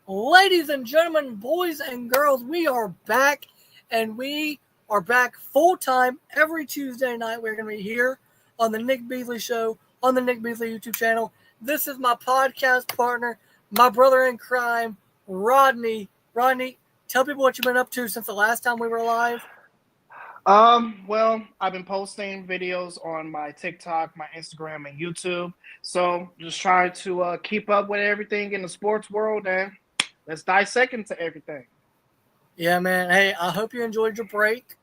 Ladies and gentlemen, boys and girls, we are back, and we are back full time every Tuesday night. We're going to be here on the Nick Beasley Show on the Nick Beasley YouTube channel. This is my podcast partner, my brother in crime, Rodney. Rodney, tell people what you've been up to since the last time we were live. Well, I've been posting videos on my TikTok, my Instagram, and YouTube. So just trying to keep up with everything in the sports world, and let's dissect into everything. Yeah, man. Hey, I hope you enjoyed your break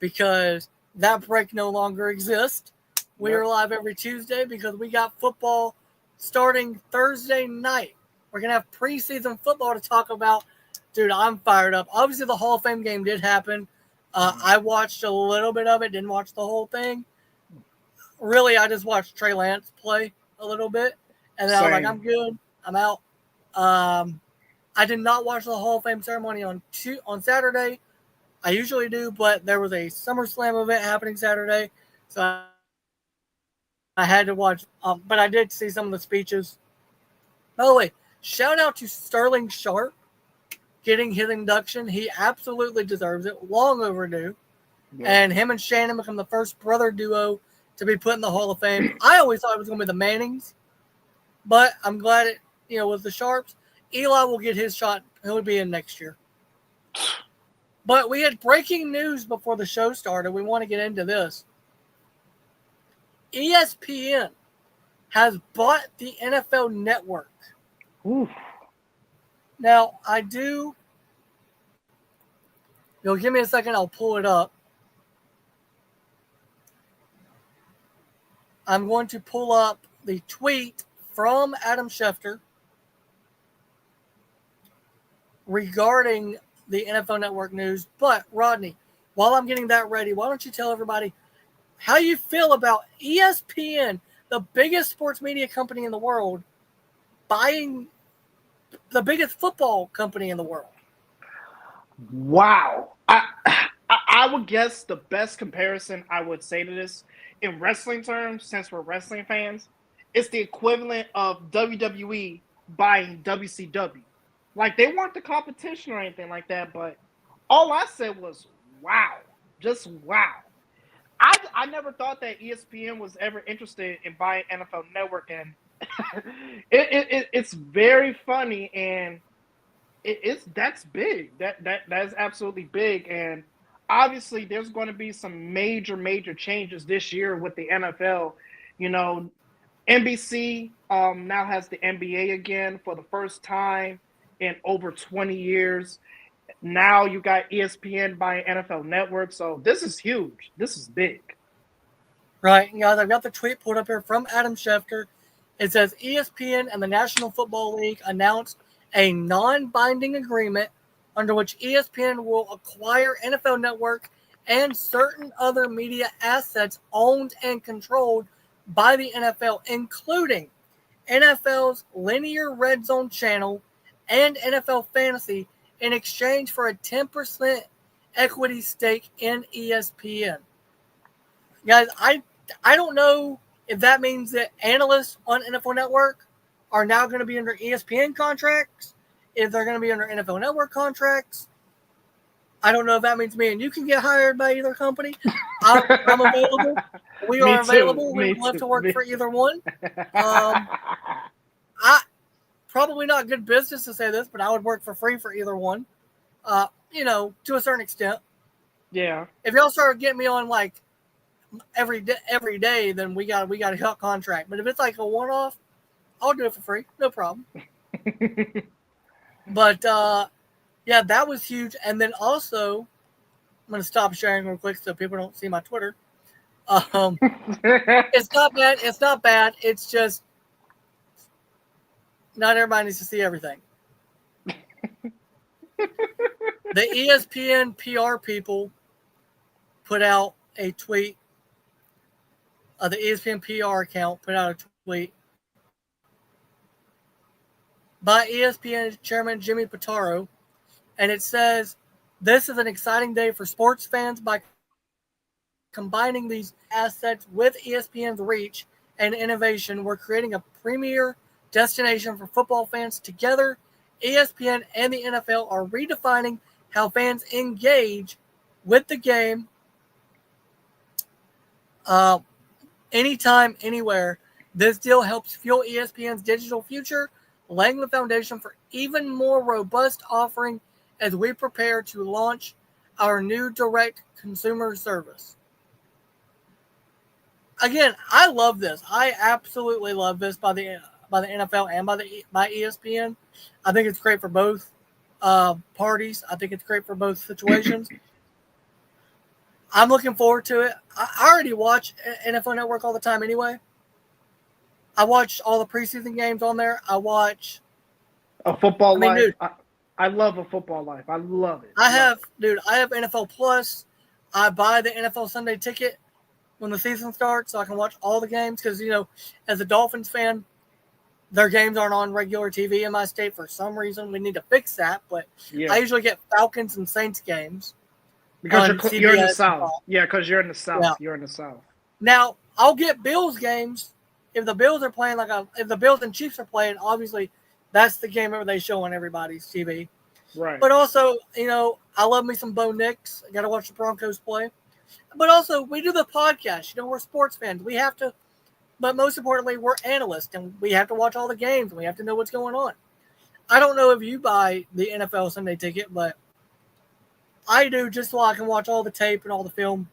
because that break no longer exists. We Yep. are live every Tuesday because we got football starting Thursday night. We're going to have preseason football to talk about. Dude, I'm fired up. Obviously, the Hall of Fame game did happen. I watched a little bit of it, didn't watch the whole thing. Really, I just watched Trey Lance play a little bit, and then I was like, I'm Same. good. I'm out. I did not watch the Hall of Fame ceremony on Saturday. I usually do, but there was a SummerSlam event happening Saturday, so I had to watch. But I did see some of the speeches. By the way, shout out to Sterling Sharp getting his induction. He absolutely deserves it. Long overdue. Yep. And him and Shannon become the first brother duo to be put in the Hall of Fame. I always thought it was going to be the Mannings, but I'm glad it was the Sharps. Eli will get his shot. He'll be in next year. But we had breaking news before the show started. We want to get into this. ESPN has bought the NFL Network. Oof. Now, you'll give me a second, I'll pull it up. I'm going to pull up the tweet from Adam Schefter regarding the NFL Network news. But, Rodney, while I'm getting that ready, why don't you tell everybody how you feel about ESPN, the biggest sports media company in the world, buying the biggest football company in the world? Wow. I would guess the best comparison I would say to this in wrestling terms, since we're wrestling fans, it's the equivalent of WWE buying WCW. Like they weren't the competition or anything like that, but all I said was wow. Just wow. I never thought that ESPN was ever interested in buying NFL Network, and it's very funny, and that's big. That is absolutely big, and obviously there's going to be some major changes this year with the NFL. You know, NBC now has the NBA again for the first time in over 20 years. Now you got ESPN buying NFL Network, so this is huge. This is big. Right, guys, I've got the tweet pulled up here from Adam Schefter. It says ESPN and the National Football League announced a non-binding agreement under which ESPN will acquire NFL Network and certain other media assets owned and controlled by the NFL, including NFL's linear red zone channel and NFL Fantasy, in exchange for a 10% equity stake in ESPN. Guys, I don't know if that means that analysts on NFL Network are now going to be under ESPN contracts, if they're going to be under NFL Network contracts. I don't know if that means me and you can get hired by either company. I'm available. We Me are too. available. We Me would love too. to work Me. for either one. I probably not good business to say this, but I would work for free for either one. To a certain extent. Yeah. If y'all start getting me on like every day, then we got a contract. But if it's like a one-off, I'll do it for free, no problem. But yeah, that was huge. And then also, I'm gonna stop sharing real quick so people don't see my Twitter. It's not bad. It's not bad. It's just not everybody needs to see everything. The ESPN PR people put out a tweet. The ESPN PR account put out a tweet by ESPN chairman Jimmy Pitaro, and it says, "This is an exciting day for sports fans by combining these assets with ESPN's reach and innovation. We're creating a premier destination for football fans. Together, ESPN and the NFL are redefining how fans engage with the game anytime, anywhere. This deal helps fuel ESPN's digital future, laying the foundation for even more robust offering as we prepare to launch our new direct consumer service. Again, I love this. I absolutely love this by the NFL and by ESPN. I think it's great for both parties. I think it's great for both situations. I'm looking forward to it. I already watch NFL Network all the time anyway. I watch all the preseason games on there. I watch A Football Life. Dude, I love A Football Life. I love it. I have NFL Plus. I buy the NFL Sunday ticket when the season starts so I can watch all the games because, as a Dolphins fan, their games aren't on regular TV in my state for some reason. We need to fix that, but I usually get Falcons and Saints games. Because you're in the South. Yeah, because you're in the South. Yeah. You're in the South. Now, I'll get Bills games. If the Bills are playing if the Bills and Chiefs are playing, obviously that's the game that they show on everybody's TV. Right. But also, I love me some Bo Nix. I got to watch the Broncos play. But also, we do the podcast. We're sports fans. We have to, but most importantly, we're analysts, and we have to watch all the games, and we have to know what's going on. I don't know if you buy the NFL Sunday ticket, but I do just so I can watch all the tape and all the film.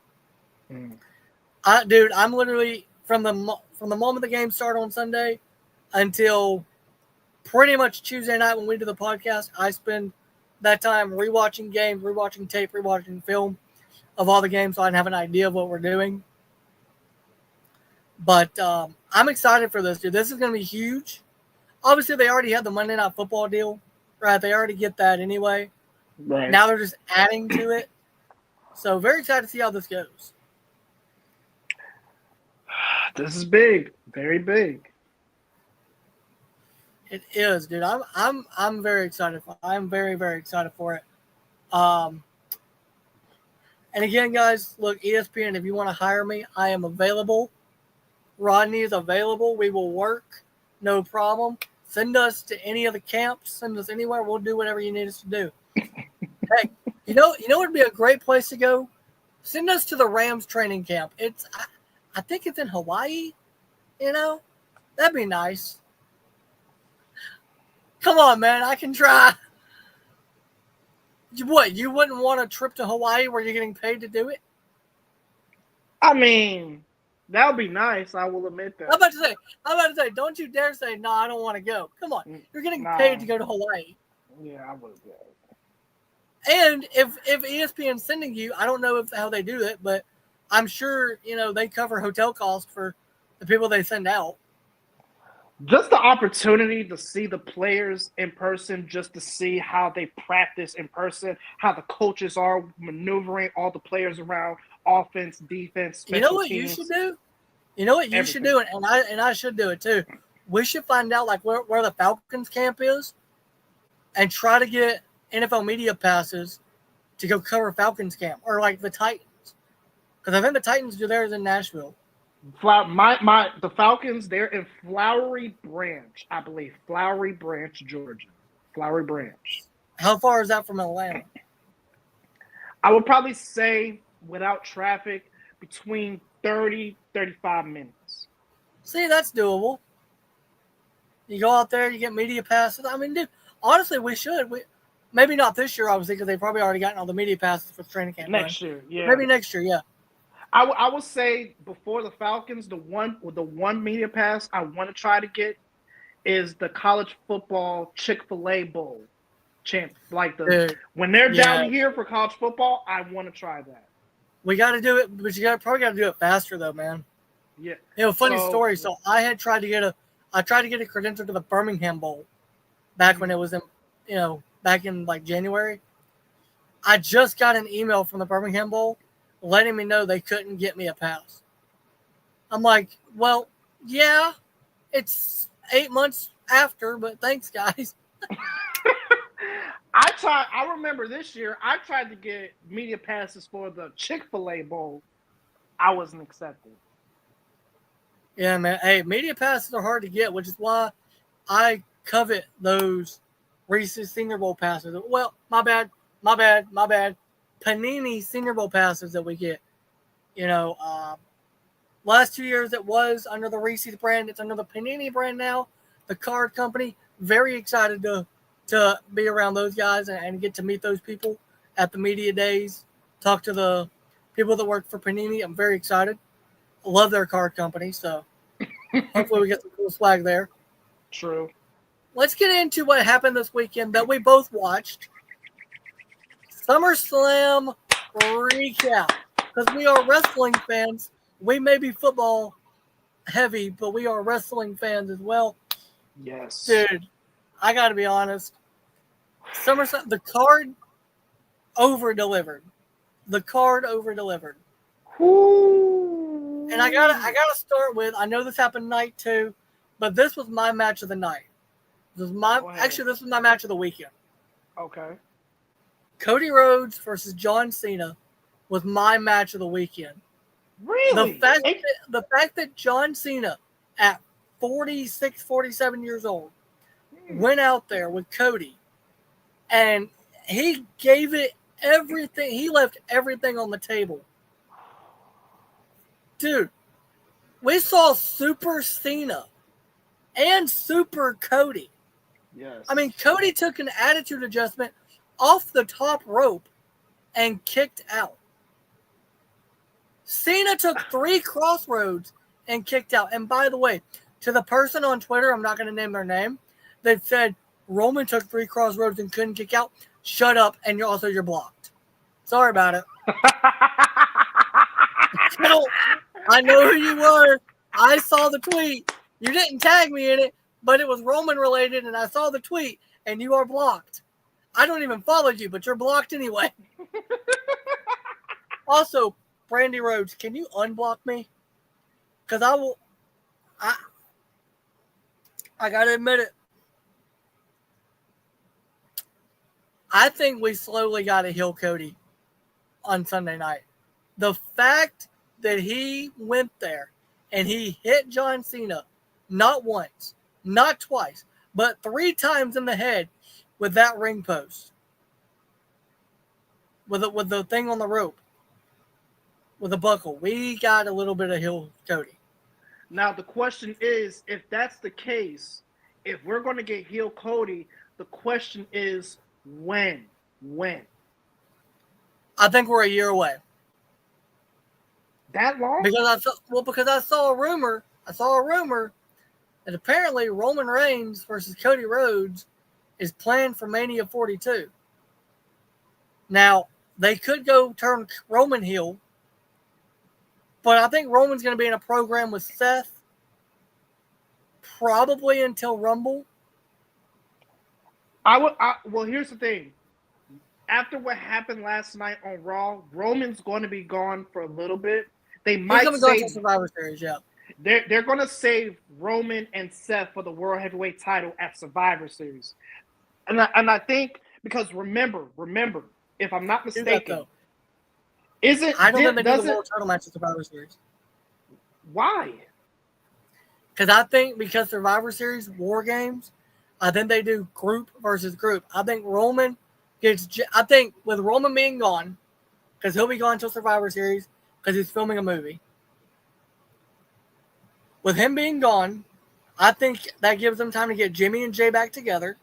I'm literally from the moment the games start on Sunday until pretty much Tuesday night when we do the podcast, I spend that time rewatching games, rewatching tape, rewatching film of all the games so I can have an idea of what we're doing. But I'm excited for this, dude. This is going to be huge. Obviously, they already had the Monday Night Football deal, right? They already get that anyway. Right. Now they're just adding to it. So very excited to see how this goes. This is big. Very big. It is, dude. I'm very excited for it. I'm very, very excited for it. And again, guys, look, ESPN, if you want to hire me, I am available. Rodney is available. We will work. No problem. Send us to any of the camps. Send us anywhere. We'll do whatever you need us to do. Hey, you know what would be a great place to go? Send us to the Rams training camp. I think it's in Hawaii. That'd be nice. Come on, man. I can try. What, you wouldn't want a trip to Hawaii where you're getting paid to do it? I mean, that would be nice. I will admit that. I'm about to say, don't you dare say, no, I don't want to go. Come on. You're getting paid to go to Hawaii. Yeah, I would go. And if ESPN's sending you, I don't know how they do it, but I'm sure, they cover hotel costs for the people they send out. Just the opportunity to see the players in person, just to see how they practice in person, how the coaches are maneuvering all the players around, offense, defense, special You know what teams. you should do? You know what you should do, and I should do it too. We should find out where the Falcons camp is and try to get NFL media passes to go cover Falcons camp or the Titans. Because I think the Titans do theirs in Nashville. The Falcons, they're in Flowery Branch, I believe. Flowery Branch, Georgia. Flowery Branch. How far is that from Atlanta? I would probably say, without traffic, between 30, 35 minutes. See, that's doable. You go out there, you get media passes. I mean, dude, honestly, we should. Maybe not this year, obviously, because they've probably already gotten all the media passes for the training camp. Next year, yeah. Maybe next year, yeah. I would say before the Falcons, the one media pass I want to try to get is the college football Chick-fil-A Bowl champ. When they're down here for college football, I want to try that. We got to do it, but probably got to do it faster though, man. Yeah. Funny story. So I tried to get a credential to the Birmingham Bowl back when it was in, back in January. I just got an email from the Birmingham Bowl letting me know they couldn't get me a pass. I'm like, well, yeah, it's 8 months after, but thanks, guys. I remember this year, I tried to get media passes for the Chick-fil-A Bowl. I wasn't accepted. Yeah, man. Hey, media passes are hard to get, which is why I covet those Reese's Senior Bowl passes. Well, my bad. Panini Senior Bowl passes that we get. Last 2 years it was under the Reese's brand. It's under the Panini brand now. The card company. Very excited to be around those guys and get to meet those people at the media days. Talk to the people that work for Panini. I'm very excited. I love their card company, so hopefully we get some cool swag there. True. Let's get into what happened this weekend that we both watched. SummerSlam recap. Because we are wrestling fans. We may be football heavy, but we are wrestling fans as well. Yes. Dude, I got to be honest. SummerSlam, the card over-delivered. Ooh. And I gotta start with, I know this happened night 2, but this was my match of the night. This was my match of the weekend. Okay. Cody Rhodes versus John Cena was my match of the weekend. Really? The fact that John Cena at 46, 47 years old went out there with Cody and he gave it everything. He left everything on the table. Dude, we saw Super Cena and Super Cody. Yes. I mean, Cody took an attitude adjustment off the top rope and kicked out. Cena took 3 crossroads and kicked out. And by the way, to the person on Twitter, I'm not going to name their name, that said Roman took 3 crossroads and couldn't kick out, shut up, and you're blocked. Sorry about it. I know who you were. I saw the tweet. You didn't tag me in it, but it was Roman related, and I saw the tweet, and you are blocked. I don't even follow you, but you're blocked anyway. Also, Brandy Rhodes, can you unblock me? Because I got to admit it. I think we slowly got to heal Cody on Sunday night. The fact that he went there and he hit John Cena not once, not twice, but 3 times in the head with that ring post. With the thing on the rope. With a buckle. We got a little bit of heel Cody. Now the question is, if that's the case, if we're going to get heel Cody, the question is when? I think we're a year away. That long? Because I saw a rumor that apparently Roman Reigns versus Cody Rhodes is planned for Mania 42. Now, they could go turn Roman heel, but I think Roman's going to be in a program with Seth probably until Rumble. Well, here's the thing. After what happened last night on Raw, Roman's going to be gone for a little bit. They might save Survivor Series, yeah. They're going to save Roman and Seth for the World Heavyweight title at Survivor Series. And I think, because remember, if I'm not mistaken, I don't think they do the World title match at Survivor Series. Why? Because Survivor Series, War Games, I think they do group versus group. I think with Roman being gone, because he'll be gone until Survivor Series, because he's filming a movie. With him being gone, I think that gives them time to get Jimmy and Jay back together.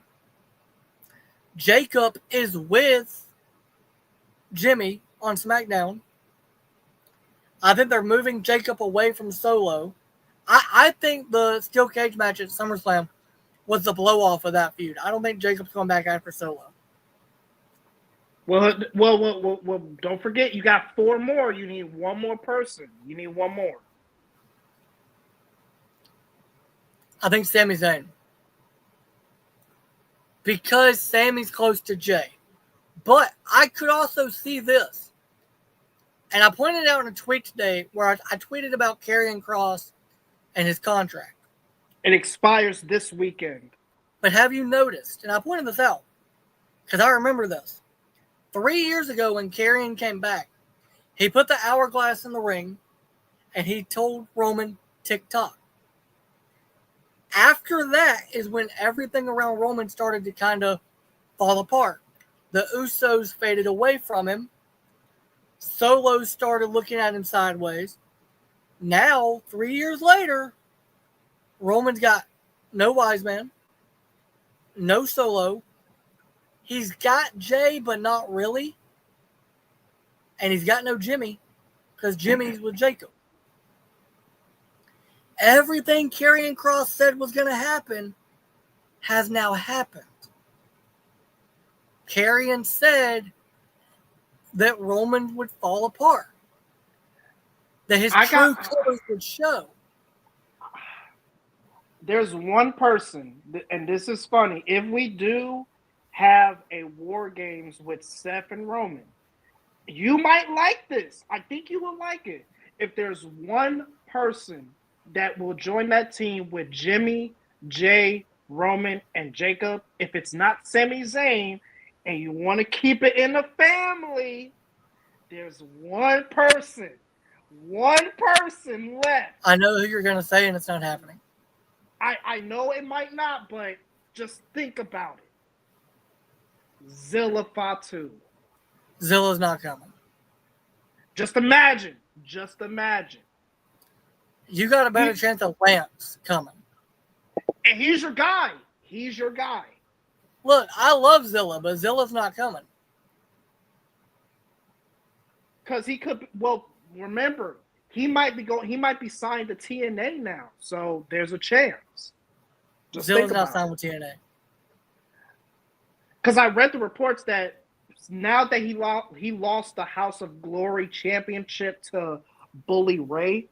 Jacob is with Jimmy on SmackDown. I think they're moving Jacob away from Solo. I think the steel cage match at SummerSlam was the blow-off of that feud. I don't think Jacob's going back after Solo. Well, don't forget, you got 4 more. You need 1 more person. You need 1 more. I think Sami Zayn. Because Sammy's close to Jay. But I could also see this. And I pointed out in a tweet today where I tweeted about Karrion Kross and his contract. It expires this weekend. But have you noticed, and I pointed this out, because I remember this. 3 years ago when Karrion came back, he put the hourglass in the ring and he told Roman, tick-tock. After that is when everything around Roman started to kind of fall apart. The Usos faded away from him. Solo started looking at him sideways. Now, 3 years later, Roman's got no Wise Man, no Solo. He's got Jay, but not really. And he's got no Jimmy, because Jimmy's with Jacob. Everything Karrion Kross said was going to happen has now happened. Karrion said that Roman would fall apart, that his true colors would show. There's one person, and this is funny. If we do have a War Games with Seth and Roman, you might like this. I think you will like it. If there's one person that will join that team with Jimmy, Jay, Roman, and Jacob, if it's not Sami Zayn, and you want to keep it in the family, there's one person left. I know who you're going to say, and it's not happening. I know it might not, but just think about it. Zilla Fatu. Zilla's not coming. Just imagine. You got a better chance of Lance coming. And he's your guy. Look, I love Zilla, but Zilla's not coming. Because he could, well, remember, he might be signed to TNA now. So there's a chance. Zilla's not signed with TNA. Because I read the reports that now that he lost the House of Glory championship to Bully Ray,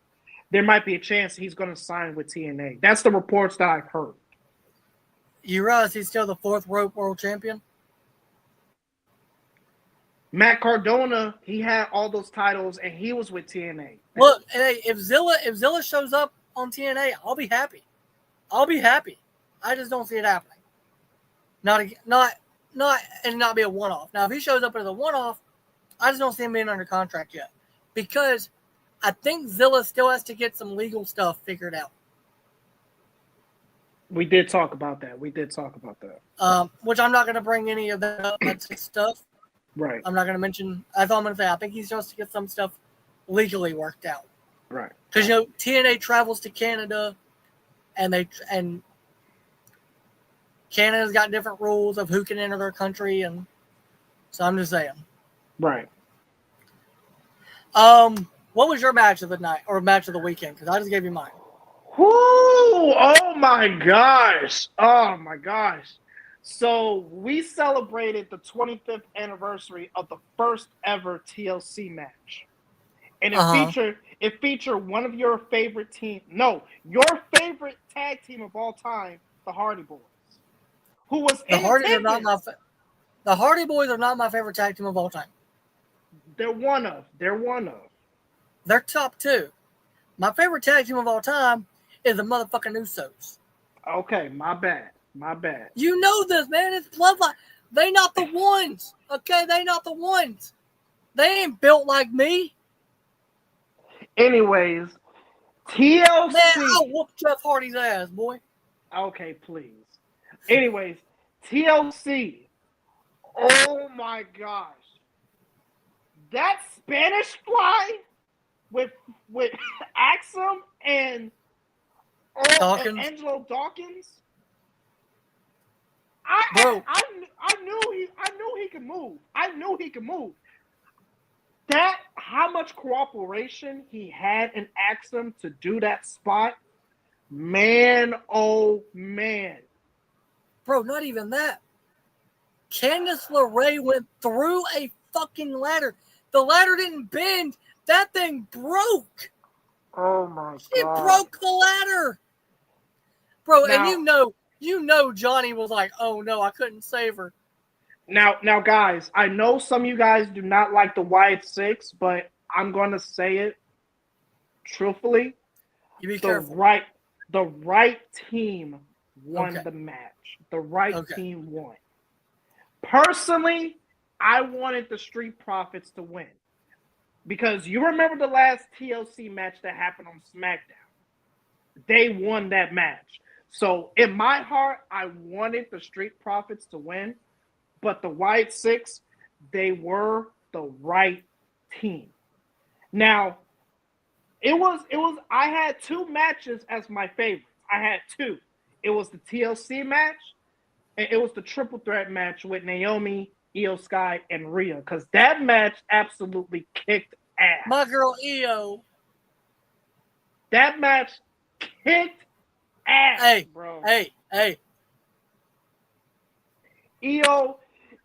there might be a chance he's going to sign with TNA. That's the reports that I've heard. You realize he's still the 4th Rope World Champion? Matt Cardona, he had all those titles, and he was with TNA. Look, hey, if Zilla shows up on TNA, I'll be happy. I just don't see it happening. Not be a one-off. Now, if he shows up as a one-off, I just don't see him being under contract yet, because I think Zilla still has to get some legal stuff figured out. We did talk about that. Which I'm not going to bring any of that stuff. Right. I'm not going to mention. That's all I'm going to say. I think he's supposed to get some stuff legally worked out. Right. Because TNA travels to Canada, and Canada's got different rules of who can enter their country, and so I'm just saying. Right. What was your match of the night or match of the weekend? Because I just gave you mine. Whoo! Oh my gosh! So we celebrated the 25th anniversary of the first ever TLC match, and it featured one of your favorite your favorite tag team of all time, the Hardy Boys, who was the Hardy Boys are not my favorite tag team of all time. They're one of. They're top 2. My favorite tag team of all time is the motherfucking Usos. Okay, my bad. You know this, man. It's bloodline. They not the ones. Okay, they not the ones. They ain't built like me. Anyways, TLC. Man, I'll whoop Jeff Hardy's ass, boy. Okay, please. Anyways, TLC. Oh my gosh. That Spanish Fly with Axum and Angelo Dawkins. I knew he could move. That how much cooperation he had in Axum to do that spot, man, oh man. Bro, not even that. Candice LeRae went through a fucking ladder. The ladder didn't bend. That thing broke. Oh my god. It broke the ladder. Bro, now, and you know Johnny was like, oh no, I couldn't save her. Now guys, I know some of you guys do not like the Wyatt Six, but I'm gonna say it truthfully. You be careful. The right team won the match. The right team won. Personally, I wanted the Street Profits to win. Because you remember the last TLC match that happened on SmackDown. They won that match. So in my heart, I wanted the Street Profits to win. but the White Six, they were the right team. Now, it was I had two matches as my favorites. I had two. It was the TLC match, and it was the triple threat match with Naomi, Io Sky, and Rhea. Because that match absolutely kicked ass. My girl Io. That match kicked ass, Hey, bro. hey. Io,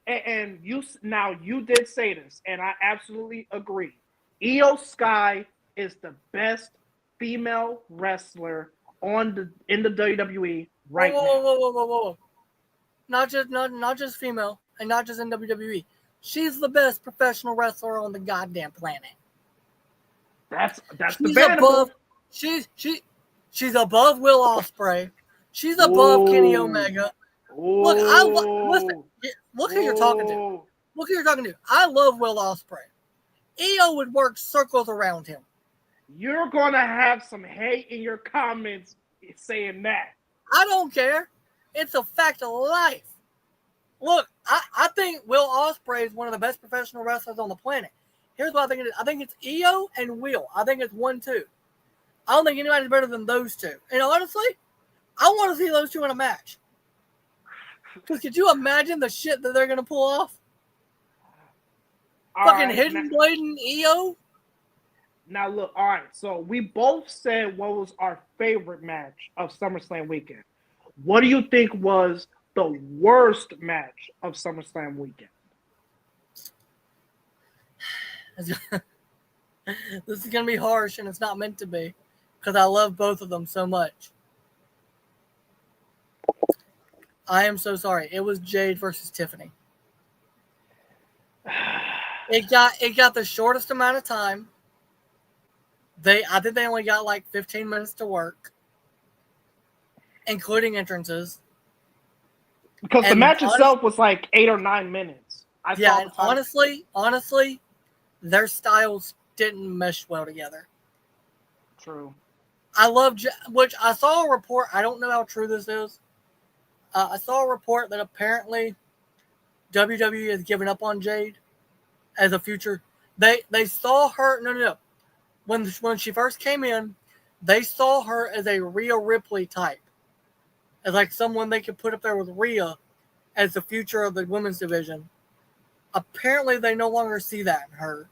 and you did say this, and I absolutely agree. Io Sky is the best female wrestler in the WWE right now. Whoa. Not just female, and not just in WWE. She's the best professional wrestler on the goddamn planet. That's She's debatable. above. She's above Will Ospreay. She's above Kenny Omega. Look, listen. Look who you're talking to. Look who you're talking to. I love Will Ospreay. Io would work circles around him. You're gonna have some hate in your comments saying that. I don't care. It's a fact of life. Look, I think Will Ospreay is one of the best professional wrestlers on the planet. Here's what I think it is. I think it's Io and Will. I think it's 1-2. I don't think anybody's better than those two. And honestly, I want to see those two in a match. Because could you imagine the shit that they're going to pull off? Fucking Hidden Blade and Io? Now, look, all right. So we both said what was our favorite match of SummerSlam weekend. What do you think was the worst match of SummerSlam weekend? This is going to be harsh, and it's not meant to be. Because I love both of them so much. I am so sorry. It was Jade versus Tiffany. It got the shortest amount of time. I think they only got like 15 minutes to work, including entrances. Because the match itself was like 8 or 9 minutes. Honestly, their styles didn't mesh well together. True. Which I saw a report. I don't know how true this is. I saw a report that apparently WWE has given up on Jade as a future. They saw her. No. When she first came in, they saw her as a Rhea Ripley type, as like someone they could put up there with Rhea as the future of the women's division. Apparently, they no longer see that in her.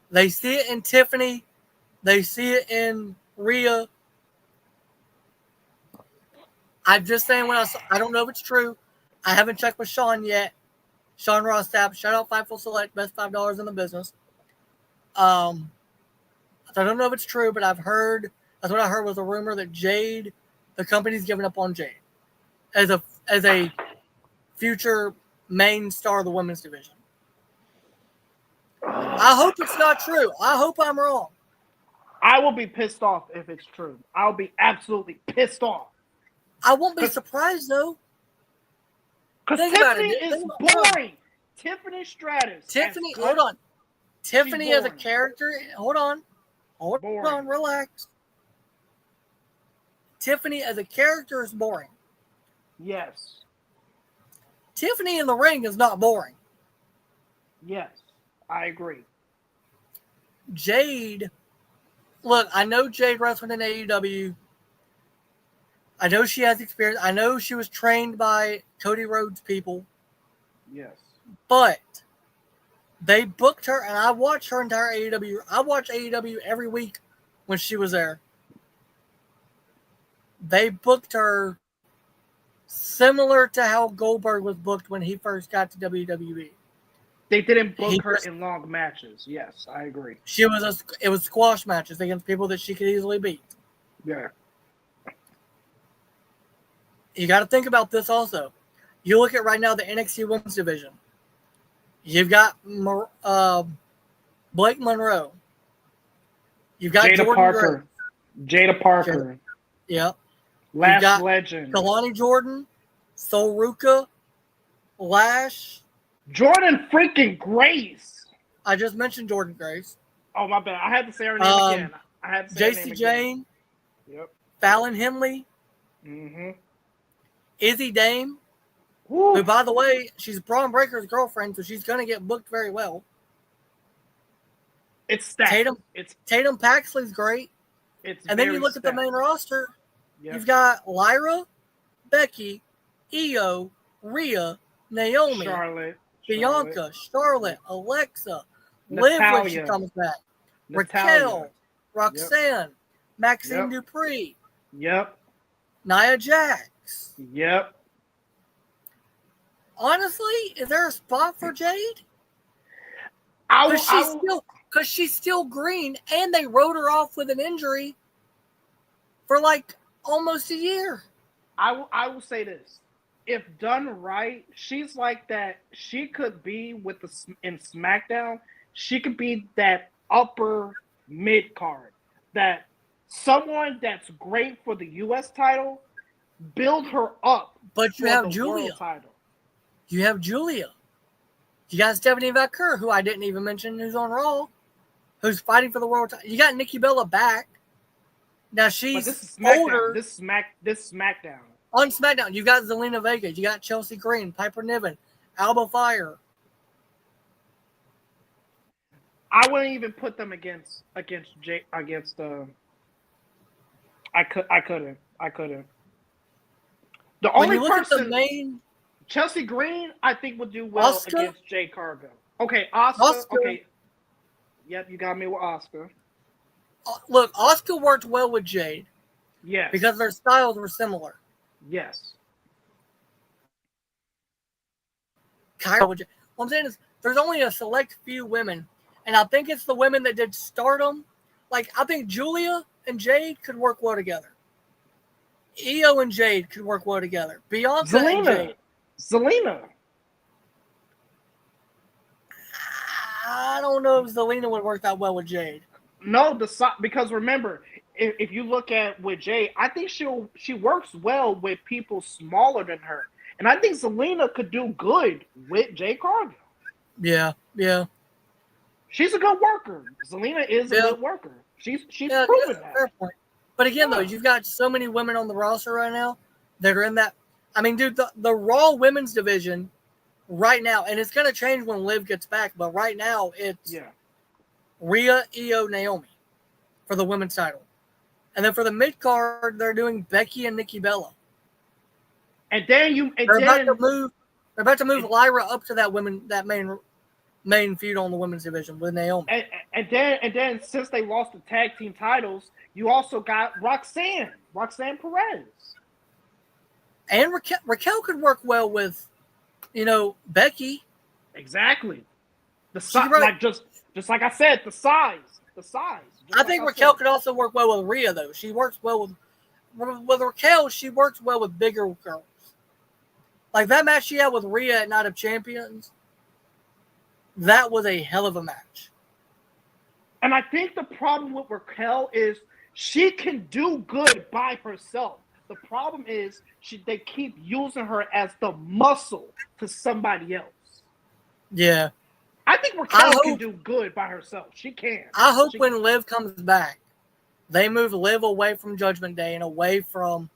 They see it in Tiffany. They see it in Rhea. I'm just saying I don't know if it's true. I haven't checked with Sean yet. Sean Ross Sapp, shout out Fightful Select, best $5 in the business. So I don't know if it's true, but that's what I heard was a rumor that Jade, the company's giving up on Jade as a future main star of the women's division. I hope it's not true. I hope I'm wrong. I will be pissed off if it's true. I'll be absolutely pissed off. I won't be surprised though. Because Tiffany is boring. Tiffany Stratus. Hold on. Tiffany as a character. Hold on, relax. Tiffany as a character is boring. Yes. Tiffany in the ring is not boring. Yes, I agree. Jade, look, I know Jade wrestled in AEW. I know she has experience. I know she was trained by Cody Rhodes people. Yes. But they booked her, and I watched her entire AEW. I watched AEW every week when she was there. They booked her similar to how Goldberg was booked when he first got to WWE. They didn't book her in long matches. Yes, I agree. It was squash matches against people that she could easily beat. Yeah. You got to think about this also. You look at right now the NXT Women's Division. You've got Blake Monroe. You've got Jada Parker. Jada Parker. Yeah. Lash Legend. Kalani Jordan. Sol Ruka. Lash. Jordan freaking Grace. I just mentioned Jordan Grace. Oh, my bad. I had to say her name again. I had to say JC Jane. Yep. Fallon Henley. Mm-hmm. Izzy Dame. Who, by the way, she's Braun Breaker's girlfriend, so she's going to get booked very well. It's stacked. Tatum Paxley's great. And then you look at the main roster. Yep. You've got Lyra, Becky, Io, Rhea, Naomi, Bianca, Charlotte, Alexa, Liv when she comes back, Raquel, Roxanne, Maxine Dupree. Yep. Nia Jax. Yep. Honestly, is there a spot for Jade? Because she's still green, and they wrote her off with an injury for like almost a year. I will say this: if done right, she's like that. She could be in SmackDown. She could be that upper mid card, that someone that's great for the U.S. title. Build her up. But you have Julia. Title. You have Julia. You got Stephanie McCurry, who I didn't even mention, who's on Raw, who's fighting for the world title. You got Nikki Bella back. Now she's older. This is SmackDown. On SmackDown, you got Zelina Vega. You got Chelsea Green, Piper Niven, Alba Fire. I wouldn't even put them against Jake. I couldn't. The only person, Chelsea Green, I think would do well against Jade Cargill. Okay, Asuka. Okay. Yep, you got me with Asuka. Look, Asuka worked well with Jade. Yes. Because their styles were similar. Yes. What I'm saying is, there's only a select few women, and I think it's the women that did Stardom. Like, I think Julia and Jade could work well together. Io and Jade could work well together. Bianca and Jade. Zelina. I don't know if Zelina would work that well with Jade. No, because remember, if you look at with Jade, I think she works well with people smaller than her, and I think Zelina could do good with Jade Cargill. Yeah. She's a good worker. Zelina is a good worker. She's proven that. Fair point. But again, though, you've got so many women on the roster right now that are in that. I mean, dude, the Raw women's division right now, and it's going to change when Liv gets back, but right now it's Rhea, Io, Naomi for the women's title. And then for the mid card, they're doing Becky and Nikki Bella. And then they're about to move Lyra up to that main feud on the women's division with Naomi. And then since they lost the tag team titles, you also got Roxanne Perez. And Raquel could work well with, Becky. Exactly. The size, just like I said, the size. I think Raquel could also work well with Rhea, though. She works well with Raquel. She works well with bigger girls. Like that match she had with Rhea at Night of Champions. That was a hell of a match. And I think the problem with Raquel is she can do good by herself. The problem is they keep using her as the muscle to somebody else. Yeah. I think Raquel can do good by herself. She can. I hope when Liv comes back, they move Liv away from Judgment Day and away from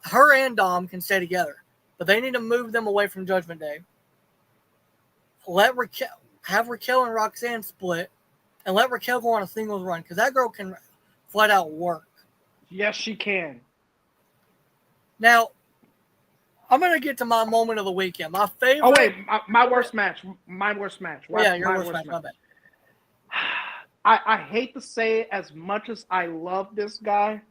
her and Dom can stay together. But they need to move them away from Judgment Day. Have Raquel and Roxanne split and let Raquel go on a singles run because that girl can flat out work. Yes, she can. Now, I'm going to get to my moment of the weekend. My favorite. Oh, wait. My worst match. My worst match. Yeah, your worst match. My bad. I hate to say it as much as I love this guy.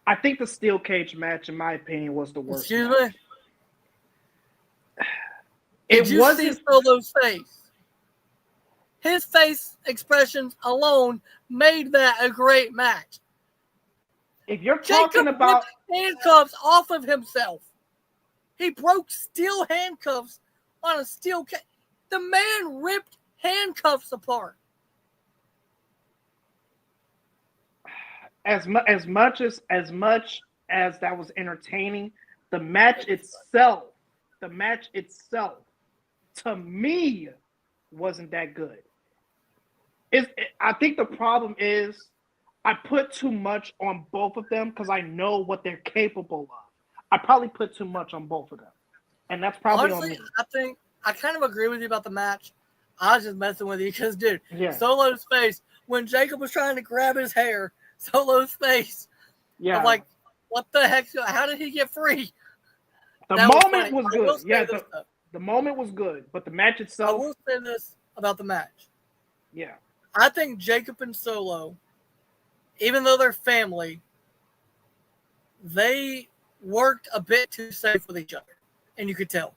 I think the steel cage match, in my opinion, was the worst. Excuse me? Did you see Solo's face? His face expressions alone made that a great match. If you're talking about handcuffs off of himself, he broke steel handcuffs on a steel cage. The man ripped handcuffs apart. As much as that was entertaining, the match itself, to me, wasn't that good. I think the problem is I put too much on both of them because I know what they're capable of. I probably put too much on both of them, and that's probably Honestly, on me. I think I kind of agree with you about the match. I was just messing with you because, dude, Yeah, Solo's face when Jacob was trying to grab his hair, Solo's face. yeah. I'm like, what the heck? How did he get free? The That was moment funny. was I will good. say Yeah, this, though. the moment was good, but the match I itself, will say this about the match. yeah, I think Jacob and Solo, even though they're family, they worked a bit too safe with each other, and you could tell.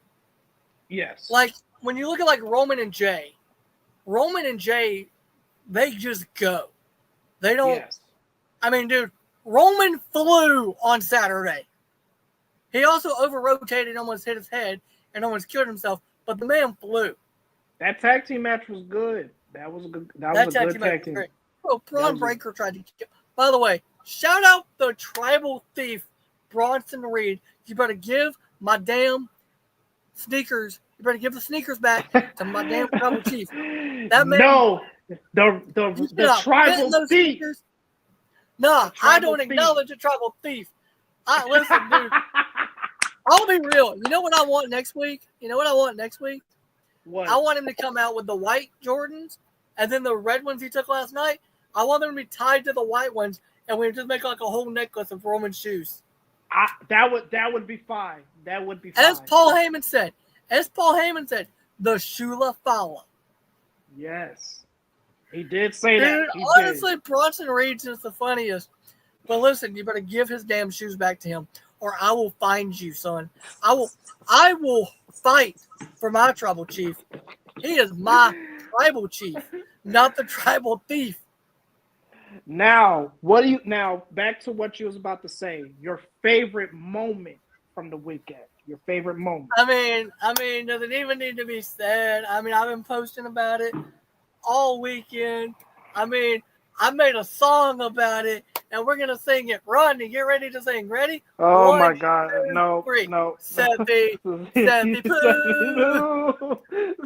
yes, Like when you look at like Roman and Jay, they just go. They don't. yes. I mean, dude, Roman flew on Saturday. He also over rotated, almost hit his head, and almost killed himself. But the man flew. That tag team match was good. That was a good. That That was a tag good team tag was team. great. Bro, Braun was a- Breaker tried to kill. By the way, shout out the tribal thief, Bronson Reed. You better give my damn sneakers. You better give the sneakers back to my damn tribal chief. That man, No, you the cannot fit in tribal those thief. sneakers. Nah, The I tribal don't thief. acknowledge a tribal thief. Listen, dude. I'll be real. You know what I want next week? What? I want him to come out with the white Jordans, and then the red ones he took last night. I want them to be tied to the white ones, and we just make like a whole necklace of Roman shoes. That would be fine. That would be fine. As Paul Heyman said, the Shula Fala. Yes, he did say Dude, that. He honestly, Bronson Reed's is the funniest. But listen, you better give his damn shoes back to him, or I will find you, son. I will fight for my tribal chief. He is my tribal chief, not the tribal thief. Now, what do you now back to what you was about to say? Your favorite moment from the weekend. Your favorite moment. I mean, does it even need to be said? I mean, I've been posting about it all weekend. I mean, I made a song about it, and we're gonna sing it. Rodney, get ready to sing. Ready? Oh 1, my God! 2, No, 3. no. Seppi, Seppi poo,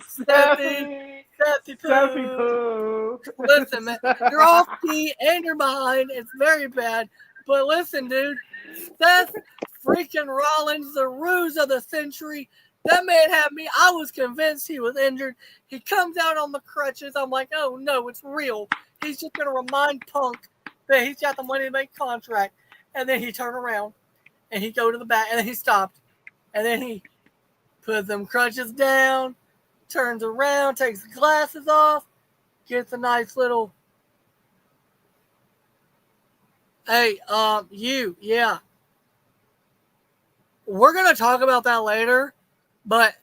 Seppi, Seppi Seppi poo. poo. Listen, man, you're off key and you're behind. It's very bad. But listen, dude, Seth freaking Rollins, the ruse of the century. That man had me. I was convinced he was injured. He comes out on the crutches. I'm like, oh no, it's real. He's just gonna remind Punk that he's got the money to make contract. And then he turned around and he go to the back and then he stopped. And then he put them crutches down, turns around, takes the glasses off, gets a nice little. Hey, yeah. We're gonna talk about that later, but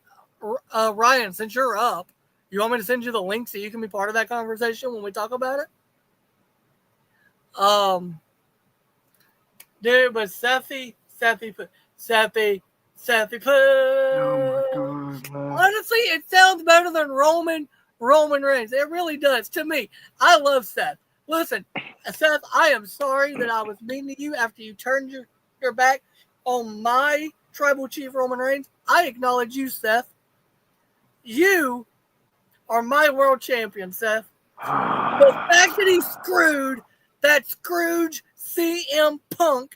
Ryan, since you're up, you want me to send you the link so you can be part of that conversation when we talk about it? Dude, but Seppi poo. Oh my God, man. Honestly, it sounds better than Roman Reigns. It really does to me. I love Seth. Listen, Seth, I am sorry that I was mean to you after you turned your back on my tribal chief Roman Reigns. I acknowledge you, Seth. You are my world champion, Seth. The fact that he screwed that Scrooge CM Punk,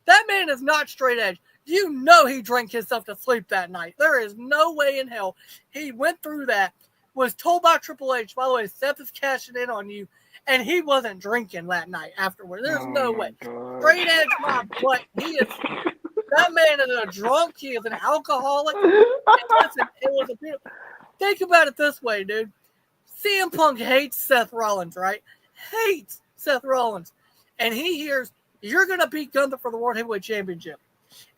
that man is not straight edge. You know he drank himself to sleep that night. There is no way in hell he went through that, was told by Triple H, by the way, Seth is cashing in on you, and he wasn't drinking that night afterward. There's no way. God. Straight edge my butt. That man is a drunk. He is an alcoholic. And listen, it was a beautiful. Think about it this way, dude. CM Punk hates Seth Rollins, right? Hates Seth Rollins. And he hears, you're going to beat Gunther for the World Heavyweight Championship.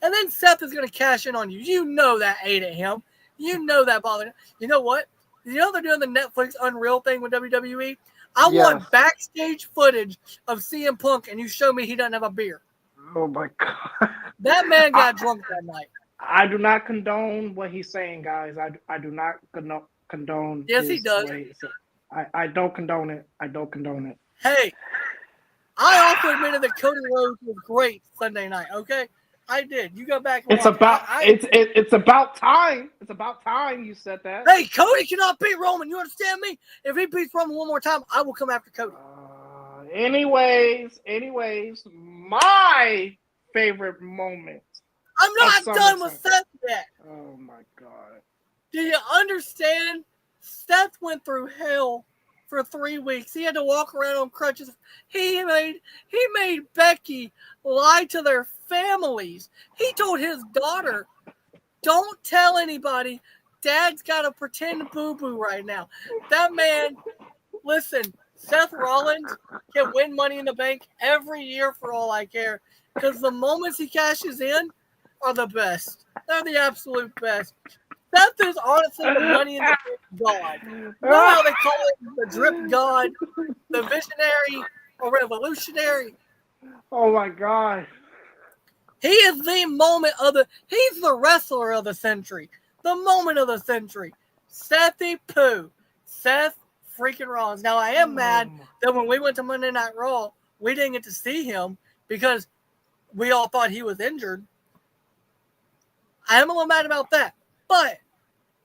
And then Seth is going to cash in on you. You know that ate at him. You know that bothered him. You know what? You know they're doing the Netflix Unreal thing with WWE? I want backstage footage of CM Punk, and you show me he doesn't have a beer. Oh my God. That man got drunk that night. I do not condone what he's saying, guys. I do not condone. Yes, he does. I don't condone it. I don't condone it. Hey, I also admitted that Cody Rhodes was great Sunday night. Okay, I did. You go back. And It's watch. about it's about time. It's about time you said that. Hey, Cody cannot beat Roman. You understand me? If he beats Roman one more time, I will come after Cody. Anyways, my favorite moment I'm not SummerSlam. done with Seth yet. Oh my God. Do you understand? Seth went through hell for 3 weeks. He had to walk around on crutches. He made Becky lie to their families. He told his daughter, "Don't tell anybody. Dad's got to pretend boo-boo right now." That man, listen, Seth Rollins can win Money in the Bank every year for all I care, because the moments he cashes in are the best. They're the absolute best. Seth is honestly the Money in the Bank god. You know how they call him the drip god, the visionary or revolutionary? Oh my God. He is the he's the wrestler of the century. The moment of the century. Sethy Poo. Seth freaking Rollins. Now, I am mad that when we went to Monday Night Raw, we didn't get to see him because we all thought he was injured. I am a little mad about that. But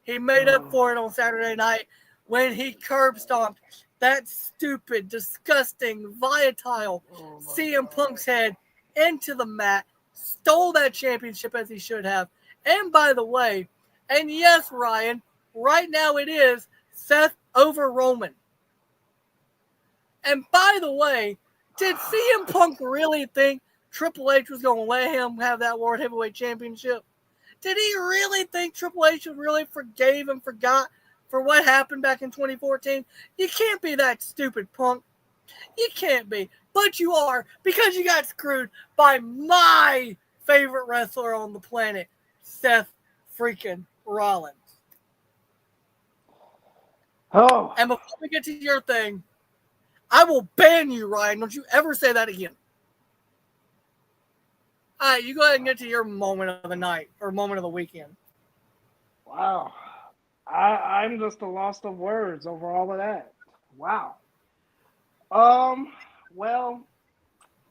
he made up for it on Saturday night when he curb stomped that stupid, disgusting, volatile CM Punk's head into the mat, stole that championship as he should have. And by the way, and yes, Ryan, right now it is Seth over Roman. And by the way, did CM Punk really think Triple H was going to let him have that World Heavyweight Championship? Did he really think Triple H really forgave and forgot for what happened back in 2014? You can't be that stupid, Punk. You can't be. But you are, because you got screwed by my favorite wrestler on the planet, Seth freaking Rollins. Oh. And before we get to your thing, I will ban you, Ryan. Don't you ever say that again. All right, you go ahead and get to your moment of the night or moment of the weekend. Wow. I'm just a loss of words over all of that. Wow. Well,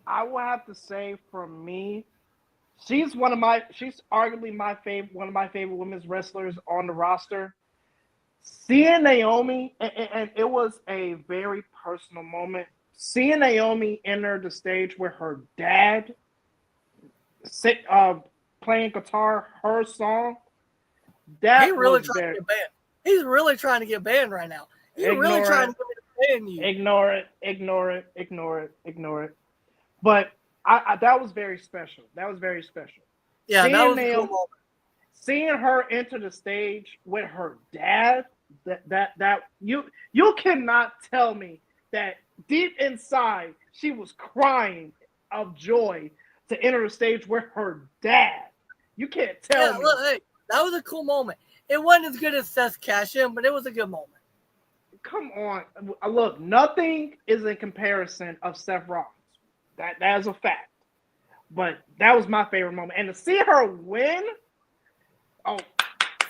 I will have to say for me, she's arguably one of my favorite women's wrestlers on the roster. Seeing Naomi, and it was a very personal moment. Seeing Naomi enter the stage with her dad playing guitar, her song. He's really trying to get banned. He's really trying to get banned right now. He's really trying to ban you. Ignore it. But that was very special. Yeah, that was a cool moment. Seeing her enter the stage with her dad, that you cannot tell me that deep inside she was crying of joy to enter the stage with her dad. You can't tell me. Look, hey, that was a cool moment. It wasn't as good as Seth cash-in, but it was a good moment. Come on. Look, nothing is in comparison of Seth Rollins. That is a fact. But that was my favorite moment. And to see her win,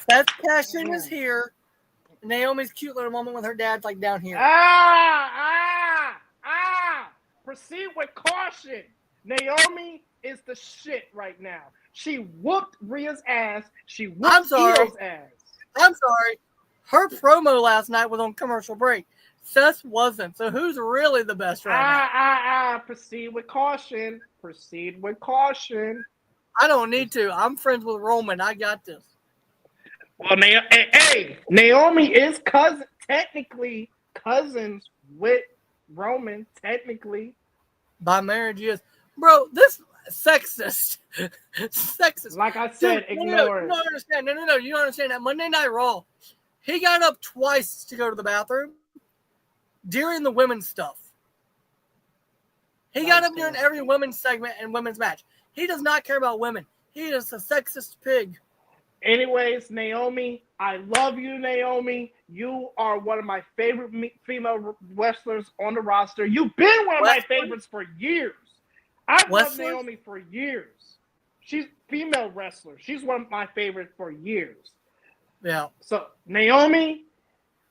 Seth cash-in is here. Naomi's cute little moment with her dad's like down here. Proceed with caution. Naomi is the shit right now. She whooped Rhea's ass. She whooped Io's ass. I'm sorry. Her promo last night was on commercial break. Seth wasn't. So who's really the best right now? Proceed with caution. I don't need to. I'm friends with Roman. I got this. Well, Naomi is technically cousins with Roman, technically. By marriage, yes. Bro, this sexist. Like I said, ignore it. You don't understand. No. You don't understand that Monday Night Raw, he got up twice to go to the bathroom during the women's stuff. He got up during every women's segment and women's match. He does not care about women. He is a sexist pig. Anyways, Naomi, I love you, Naomi. You are one of my favorite female wrestlers on the roster. You've been one of my favorites for years. I've loved Naomi for years. She's a female wrestler. She's one of my favorites for years. Yeah. So, Naomi,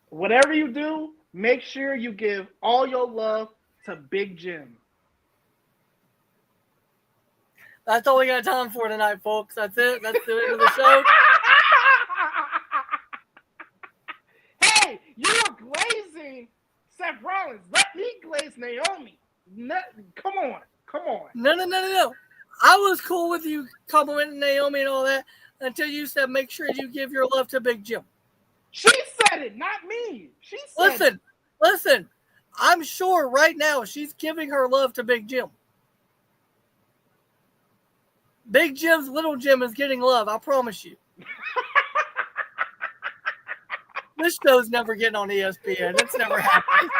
whatever you do, make sure you give all your love to Big Jim. That's all we got time for tonight, folks. That's it. That's the end of the show. Hey, you're glazing Seth Rollins. Let me glaze Naomi. No, come on. No. I was cool with you complimenting Naomi and all that until you said make sure you give your love to Big Jim. She said it, not me. She said it. Listen. I'm sure right now she's giving her love to Big Jim. Big Jim's little Jim is getting love, I promise you. This show's never getting on ESPN. It's never happening.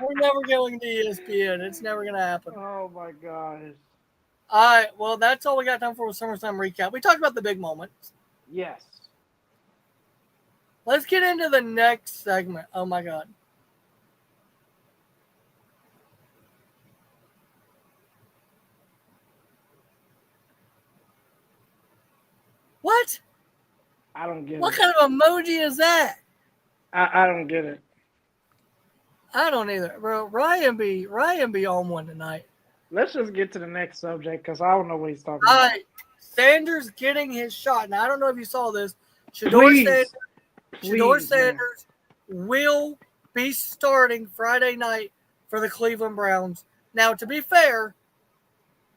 We're never going to ESPN. It's never going to happen. Oh, my gosh. All right, well, that's all we got time for with SummerSlam recap. We talked about the big moments. Yes. Let's get into the next segment. Oh, my God. What? I don't get it. What kind of emoji is that? I don't get it. I don't either, bro. Ryan be on one tonight. Let's just get to the next subject because I don't know what he's talking All about. right, Sanders getting his shot. Now I don't know if you saw this. Please, Shador Sanders will be starting Friday night for the Cleveland Browns. Now, to be fair,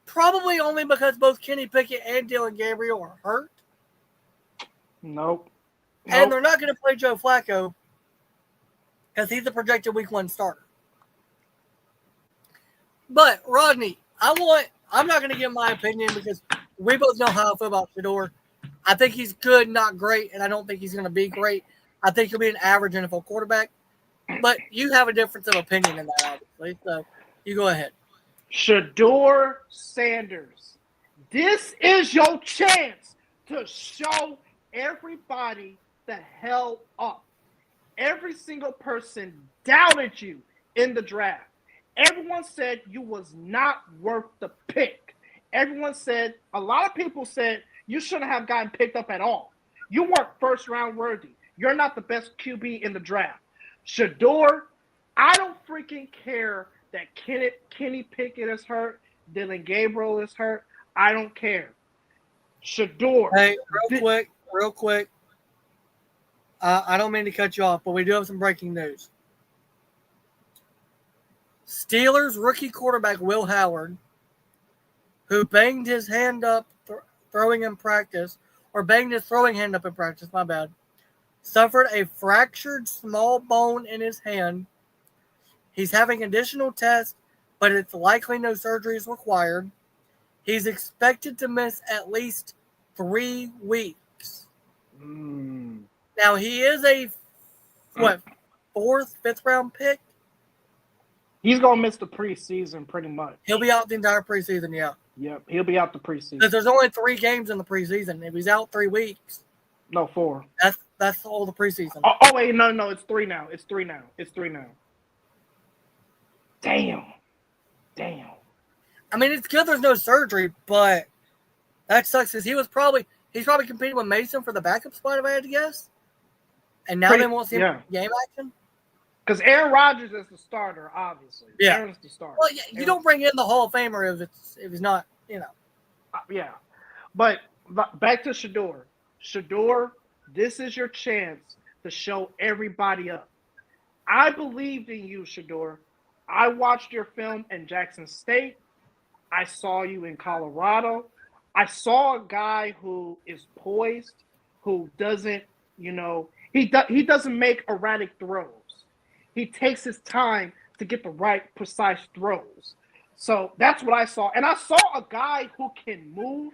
probably only because both Kenny Pickett and Dylan Gabriel are hurt. Nope. And they're not going to play Joe Flacco because he's a projected week 1 starter. But, Rodney, I'm not going to give my opinion because we both know how I feel about Shador. I think he's good, not great, and I don't think he's going to be great. I think he'll be an average NFL quarterback. But you have a difference of opinion in that, obviously. So, you go ahead. Shador Sanders, this is your chance to show everybody the hell up. Every single person doubted you in the draft. Everyone said you was not worth the pick. Everyone said, a lot of people said you shouldn't have gotten picked up at all. You weren't first round worthy. You're not the best QB in the draft. Shador, I don't freaking care that Kenny Pickett is hurt, Dylan Gabriel is hurt. I don't care. Shador. Hey, real quick. I don't mean to cut you off, but we do have some breaking news. Steelers rookie quarterback Will Howard, who banged his hand up throwing in practice, or banged his throwing hand up in practice, my bad, suffered a fractured small bone in his hand. He's having additional tests, but it's likely no surgery is required. He's expected to miss at least 3 weeks. Now, he is a, 4th, 5th round pick? He's going to miss the preseason pretty much. He'll be out the entire preseason, yeah. Yep, he'll be out the preseason. Because there's only 3 games in the preseason. If he's out 3 weeks. No, 4. That's all the preseason. Oh wait, no, it's 3 now. It's 3 now. Damn. I mean, it's good there's no surgery, but that sucks because he's probably competing with Mason for the backup spot, if I had to guess. And now they won't see him in game action. Because Aaron Rodgers is the starter, obviously. Yeah. Aaron's the starter. Well, yeah, you don't bring in the Hall of Famer if he's not, Yeah. But back to Shador. Shador, this is your chance to show everybody up. I believed in you, Shador. I watched your film in Jackson State. I saw you in Colorado. I saw a guy who is poised, who doesn't, he doesn't make erratic throws. He takes his time to get the right, precise throws. So that's what I saw. And I saw a guy who can move,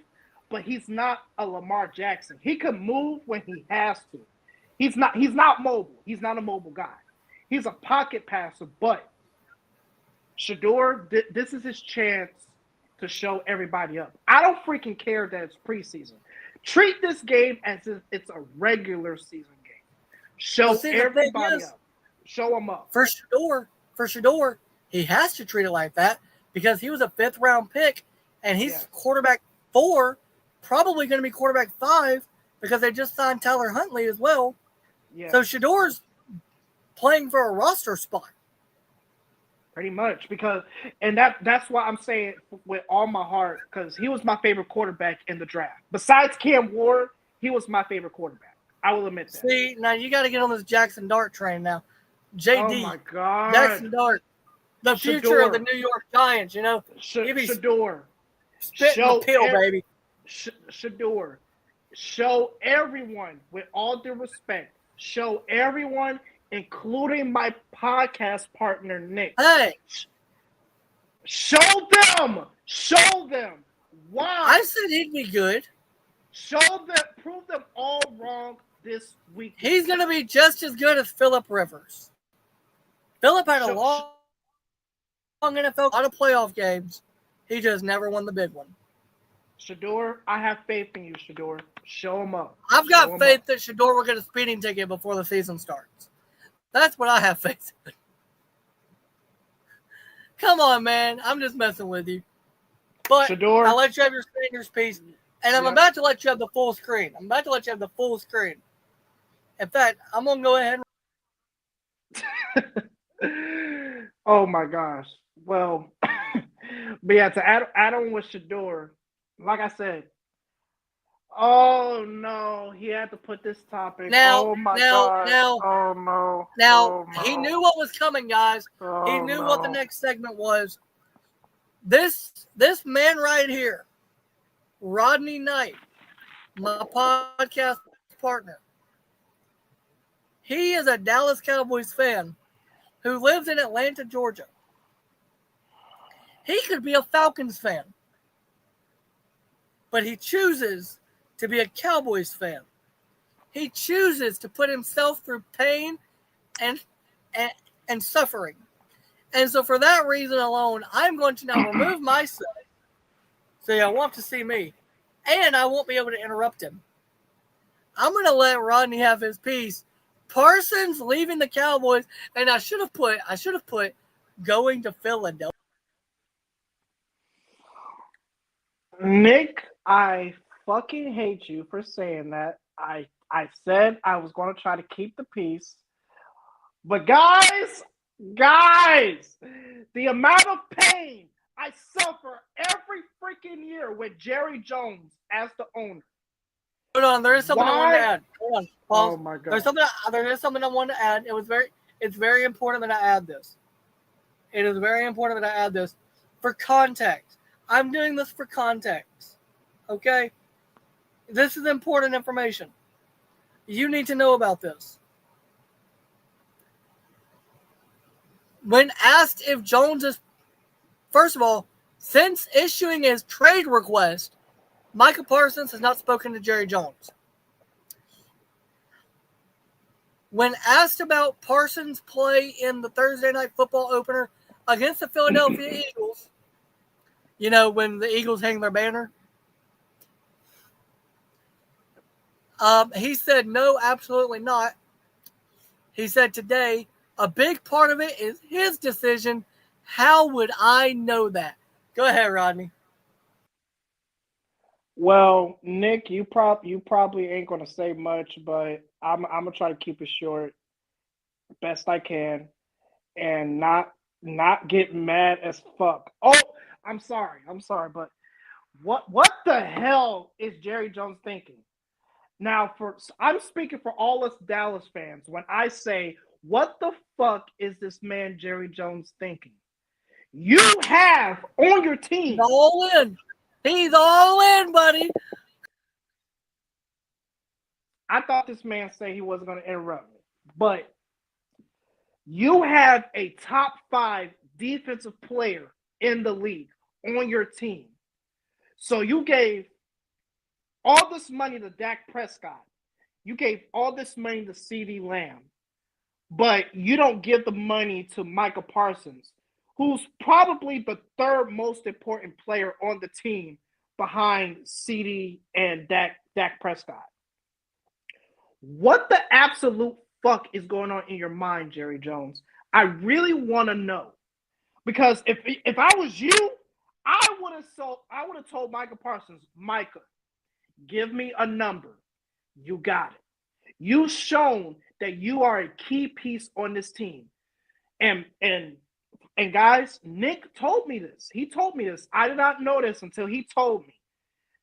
but he's not a Lamar Jackson. He can move when he has to. He's not mobile. He's not a mobile guy. He's a pocket passer, but Shador, this is his chance to show everybody up. I don't freaking care that it's preseason. Treat this game as if it's a regular season game. Show everybody up. Show them up. For Shador, he has to treat it like that because he was a 5th round pick and he's quarterback 4, probably going to be quarterback 5 because they just signed Tyler Huntley as well. Yeah. So Shador's playing for a roster spot. Pretty much that's why I'm saying with all my heart because he was my favorite quarterback in the draft. Besides Cam Ward, he was my favorite quarterback. I will admit that. See, now you got to get on this Jackson Dart train now. JD. Oh, my God. Jackson Dart. The future of the New York Giants, Shador. Spit in the peel, baby. Shador, show everyone, with all due respect, show everyone, including my podcast partner, Nick. Hey. Show them why. I said he'd be good. Prove them all wrong this week. He's going to be just as good as Phillip Rivers. Phillip had a long NFL, a lot of playoff games. He just never won the big one. Shador, I have faith in you, Shador. Show him up. I've got faith that Shador will get a speeding ticket before the season starts. That's what I have faith in. Come on, man. I'm just messing with you. But Shador, I'll let you have your Sanders piece. And I'm about to let you have the full screen. In fact, I'm going to go ahead and... Oh, my gosh. Well, but yeah, to add on with Shador, like I said, oh, no, he had to put this topic. Oh, my God. Oh, no. Now, he knew what was coming, guys. He knew what the next segment was. This man right here, Rodney Knight, my podcast partner, he is a Dallas Cowboys fan who lives in Atlanta, Georgia. He could be a Falcons fan, but he chooses to be a Cowboys fan. He chooses to put himself through pain and suffering. And so for that reason alone, I'm going to now remove myself so y'all won't have to see me. And I won't be able to interrupt him. I'm going to let Rodney have his piece. Parsons leaving the Cowboys, and I should have put going to Philadelphia. Nick, I fucking hate you for saying that. I said I was going to try to keep the peace. But guys, the amount of pain I suffer every freaking year with Jerry Jones as the owner. Hold on, there is something I want to add. Hold on, pause. Oh my God. There is something I want to add. It's very important that I add this. It is very important that I add this for context. I'm doing this for context. Okay? This is important information. You need to know about this. When asked if Jones is, first of all, since issuing his trade request, Micah Parsons has not spoken to Jerry Jones. When asked about Parsons' play in the Thursday Night Football opener against the Philadelphia Eagles, you know, when the Eagles hang their banner, he said, no, absolutely not. He said today, a big part of it is his decision. How would I know that? Go ahead, Rodney. Well, Nick, you probably ain't gonna say much, but I'm gonna try to keep it short, best I can, and not get mad as fuck. Oh, I'm sorry, but what the hell is Jerry Jones thinking? Now, I'm speaking for all us Dallas fans when I say, what the fuck is this man Jerry Jones thinking? You have on your team. He's all in. He's all in, buddy. I thought this man said he wasn't going to interrupt me. But you have a top 5 defensive player in the league on your team. So you gave all this money to Dak Prescott. You gave all this money to CeeDee Lamb. But you don't give the money to Micah Parsons, who's probably the third most important player on the team behind CeeDee and Dak Prescott. What the absolute fuck is going on in your mind, Jerry Jones? I really want to know. Because if I was you, I would have told Micah Parsons, Micah, give me a number. You got it. You've shown that you are a key piece on this team. And guys, Nick told me this. He told me this. I did not know this until he told me.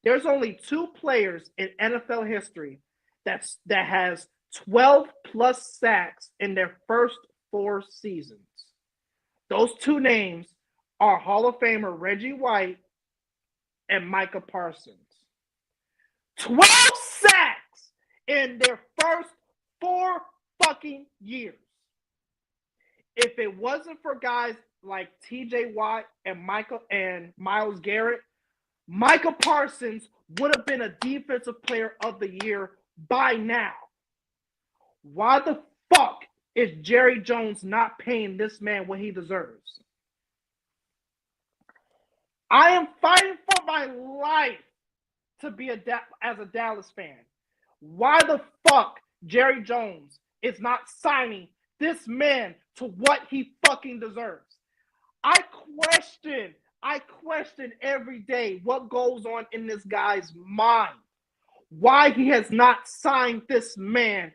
There's only 2 players in NFL history that has 12 plus sacks in their first 4 seasons. Those 2 names are Hall of Famer Reggie White and Micah Parsons. 12 sacks in their first 4 fucking years. If it wasn't for guys like TJ Watt and Myles Garrett, Micah Parsons would have been a defensive player of the year by now. Why the fuck is Jerry Jones not paying this man what he deserves? I am fighting for my life to be as a Dallas fan. Why the fuck Jerry Jones is not signing this man to what he fucking deserves? I question every day what goes on in this guy's mind. Why he has not signed this man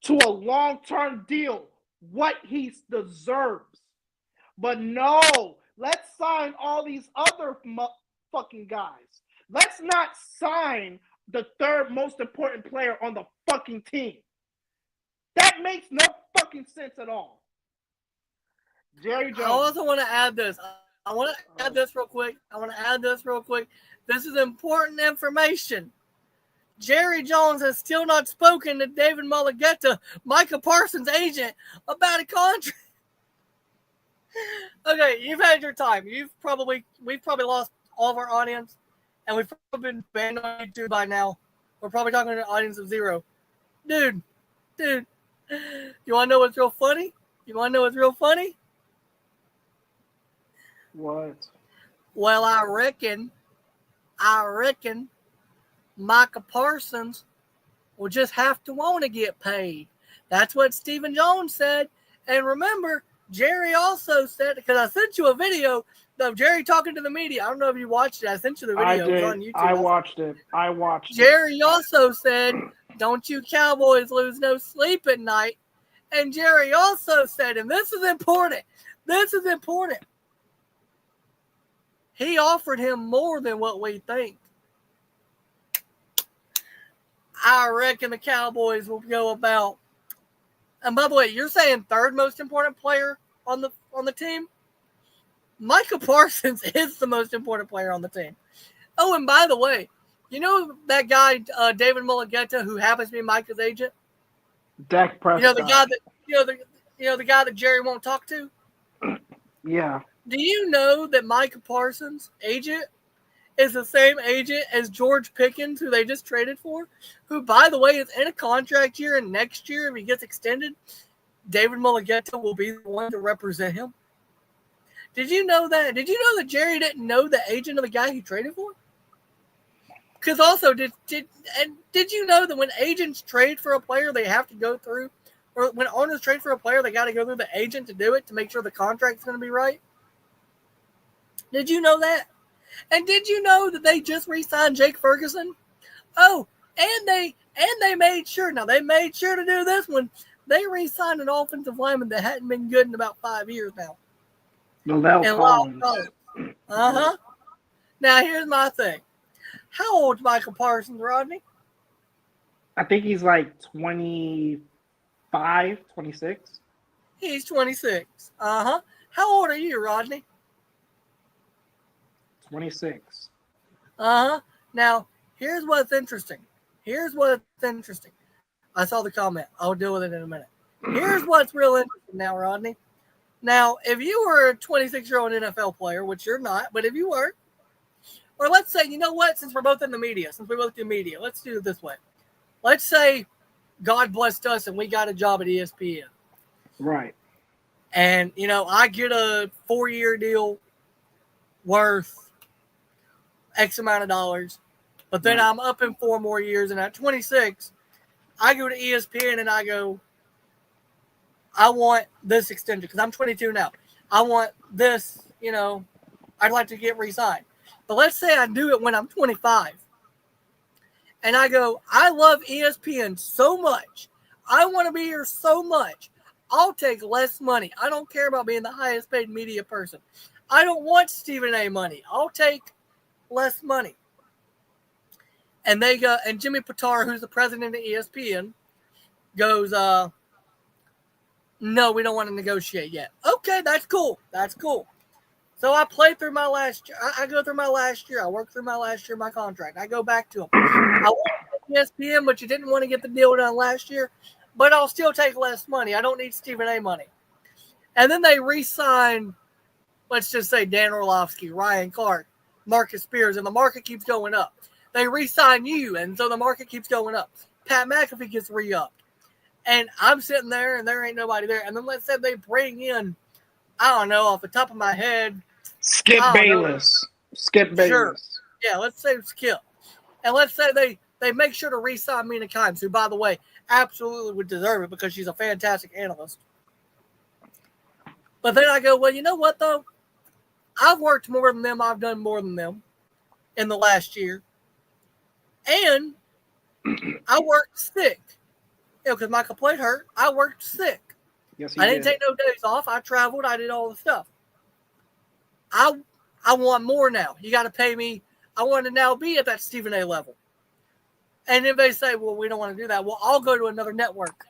to a long-term deal, what he deserves. But no, let's sign all these other fucking guys. Let's not sign the third most important player on the fucking team. That makes no fucking sense at all. Jerry Jones. I also want to add this. I want to add this real quick. This is important information. Jerry Jones has still not spoken to David Mulugheta, Micah Parsons' agent, about a contract. Okay, you've had your time. We've probably lost all of our audience, and we've probably been banned on YouTube by now. We're probably talking to an audience of 0. Dude, you want to know what's real funny? What? Well, I reckon Micah Parsons will just have to want to get paid. That's what Stephen Jones said. And remember, Jerry also said, because I sent you a video of Jerry talking to the media. I don't know if you watched it. I sent you the video. I did. It was on YouTube. I watched it. Jerry also said, don't you Cowboys lose no sleep at night. And Jerry also said, and this is important. He offered him more than what we think. I reckon the Cowboys will go about. And by the way, you're saying third most important player on the team? Micah Parsons is the most important player on the team. Oh, and by the way, you know that guy David Mulugheta, who happens to be Micah's agent? Dak Prescott. You know the guy that Jerry won't talk to? Yeah. Do you know that Micah Parsons' agent is the same agent as George Pickens, who they just traded for, who, by the way, is in a contract year, and next year, if he gets extended, David Mulugheta will be the one to represent him? Did you know that? Did you know that Jerry didn't know the agent of the guy he traded for? Because also, did you know that when agents trade for a player, they have to go through, or when owners trade for a player, they got to go through the agent to do it to make sure the contract's going to be right? Did you know that? And did you know that they just re-signed Jake Ferguson? Oh, and they made sure. Now, they made sure to do this one. They re-signed an offensive lineman that hadn't been good in about 5 years now. Uh-huh. Now, here's my thing. How old's Micah Parsons, Rodney? I think he's like 25, 26. He's 26. Uh-huh. How old are you, Rodney? 26. Uh-huh. Now, here's what's interesting. I saw the comment. I'll deal with it in a minute. Here's what's real interesting now, Rodney. Now, if you were a 26-year-old NFL player, which you're not, but if you were, or let's say, you know what, since we're both in the media, since we both do media, let's do it this way. Let's say God blessed us and we got a job at ESPN. Right. And, you know, I get a 4-year deal worth X amount of dollars, but then I'm up in 4 more years, and at 26, I go to ESPN and I go, I want this extension because I'm 22 now. I want this, you know, I'd like to get re-signed. But let's say I do it when I'm 25. And I go, I love ESPN so much. I want to be here so much. I'll take less money. I don't care about being the highest paid media person. I don't want Stephen A. money. I'll take less money. And they go, and Jimmy Pitaro, who's the president of ESPN, goes, no, we don't want to negotiate yet. Okay, that's cool. So I played through my last year. I go through my last year. I work through my last year of my contract. I go back to them. I want ESPN, but you didn't want to get the deal done last year. But I'll still take less money. I don't need Stephen A. money. And then they re-sign, let's just say Dan Orlovsky, Ryan Clark, Marcus Spears, and the market keeps going up. They re-sign you, and so the market keeps going up. Pat McAfee gets re-upped. And I'm sitting there, and there ain't nobody there. And then let's say they bring in, I don't know, off the top of my head, Skip Bayless. Skip Bayless. Sure. Yeah, let's say Skip. And let's say they make sure to re-sign Mina Kimes, who, by the way, absolutely would deserve it because she's a fantastic analyst. But then I go, well, you know what, though? I've worked more than them. I've done more than them in the last year. And I worked sick. Because Michael played hurt. I worked sick. Yes, I didn't take no days off. I traveled. I did all the stuff. I want more now. You got to pay me. I want to now be at that Stephen A. level. And if they say, well, we don't want to do that, well, I'll go to another network.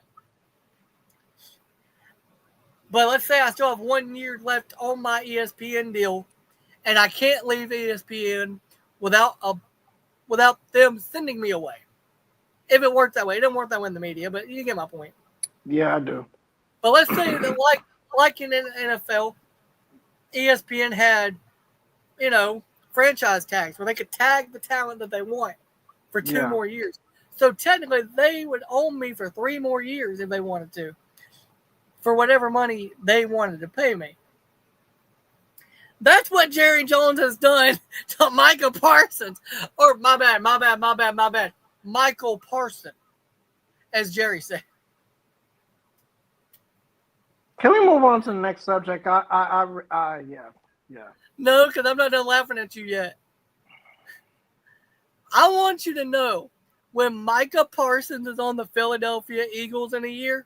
But let's say I still have 1 year left on my ESPN deal, and I can't leave ESPN without them sending me away. If it worked that way. It didn't work that way in the media, but you get my point. Yeah, I do. But let's say that like in the NFL, ESPN had, franchise tags where they could tag the talent that they want for 2 more years. So technically, they would own me for 3 more years if they wanted to, for whatever money they wanted to pay me. That's what Jerry Jones has done to Micah Parsons. Or my bad. Michael Parson, as Jerry said. Can we move on to the next subject? Yeah. No, because I'm not done laughing at you yet. I want you to know, when Micah Parsons is on the Philadelphia Eagles in a year,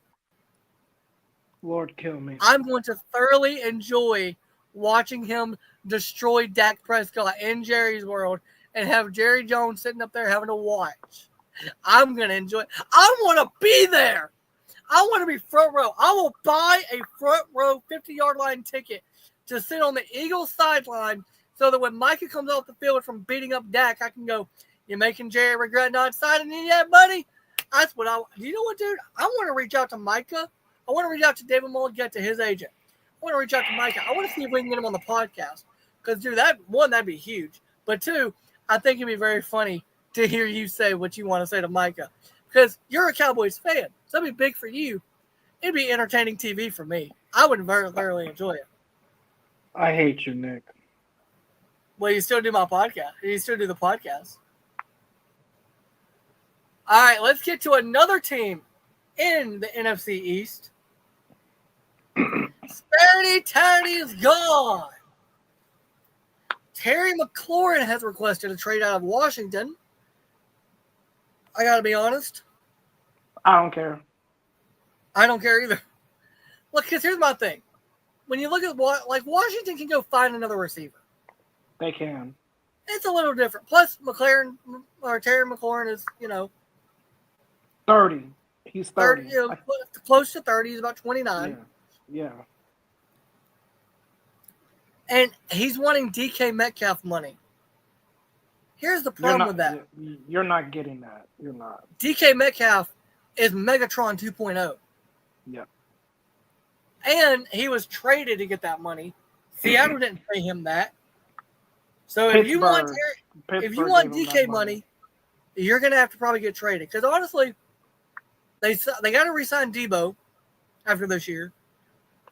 Lord kill me. I'm going to thoroughly enjoy watching him destroy Dak Prescott in Jerry's world and have Jerry Jones sitting up there having to watch. I'm going to enjoy it. I want to be there. I want to be front row. I will buy a front row 50-yard line ticket to sit on the Eagles sideline so that when Micah comes off the field from beating up Dak, I can go, "You're making Jerry regret not signing you yet, buddy?" That's what you know what, dude? I want to reach out to Micah. I want to reach out to David Mulligett, to his agent. I want to reach out to Micah. I want to see if we can get him on the podcast. Because, dude, that'd be huge. But 2, I think it'd be very funny to hear you say what you want to say to Micah. Because you're a Cowboys fan. So it'd be big for you. It'd be entertaining TV for me. I would very thoroughly enjoy it. I hate you, Nick. Well, you still do my podcast. You still do the podcast. All right, let's get to another team in the NFC East. Sparity Tardy is gone. Terry McLaurin has requested a trade out of Washington. I got to be honest. I don't care. I don't care either. Look, because here's my thing. When you look at Washington can go find another receiver. They can. It's a little different. Plus, Terry McLaurin is, 30. He's 30. Close to 30. He's about 29. Yeah. And he's wanting DK Metcalf money. Here's the problem with that. You're not getting that. You're not. DK Metcalf is Megatron 2.0. Yep. And he was traded to get that money. Seattle didn't pay him that. So if you want DK money, you're going to have to probably get traded. Because honestly, they got to re-sign Debo after this year.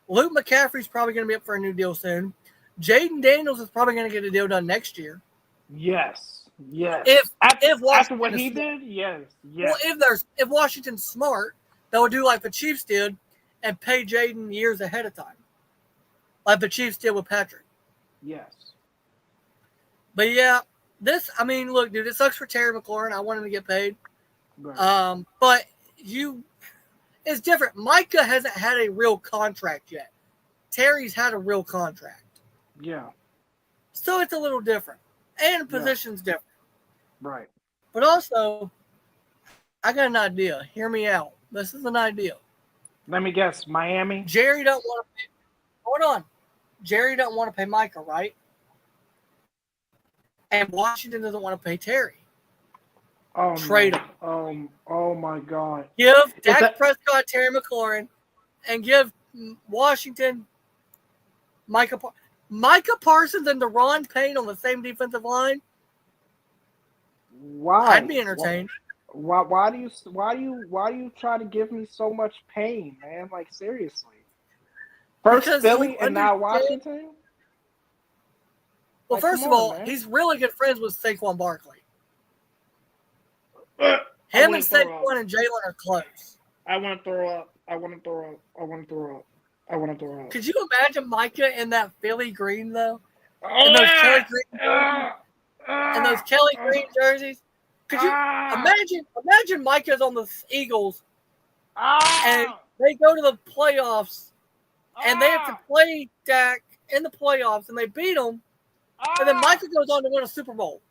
Luke McCaffrey's probably going to be up for a new deal soon. Jaden Daniels is probably going to get a deal done next year. Yes. If after what he did, yes. Well, if Washington's smart, they'll do like the Chiefs did and pay Jaden years ahead of time, like the Chiefs did with Patrick. Yes. But yeah, look, dude, it sucks for Terry McLaurin. I want him to get paid. Right. But it's different. Micah hasn't had a real contract yet. Terry's had a real contract. Yeah. So it's a little different. And the position's different. Right. But also, I got an idea. Hear me out. This is an idea. Let me guess. Miami? Jerry don't want to pay. Hold on. Jerry doesn't want to pay Micah, right? And Washington doesn't want to pay Terry. Oh, Trade no. him. Oh my God. Give Dak that- Prescott Terry McLaurin and give Washington Micah Parsons and Deron Payne on the same defensive line. Why? I'd be entertained. Why do you try to give me so much pain, man? Like, seriously. First Because Philly you and now understand- Washington? Well, Like, first come of all, on, man. he's really good friends with Saquon Barkley. I Him wanna and throw Saquon up. and Jalen are close. I want to throw up. I want to throw up. I want to throw up. I want to throw up. Could you imagine Micah in that Philly green though? And those Kelly Green and those Kelly Green jerseys? Could you imagine Micah's on the Eagles and they go to the playoffs and they have to play Dak in the playoffs and they beat them, and then Micah goes on to win a Super Bowl.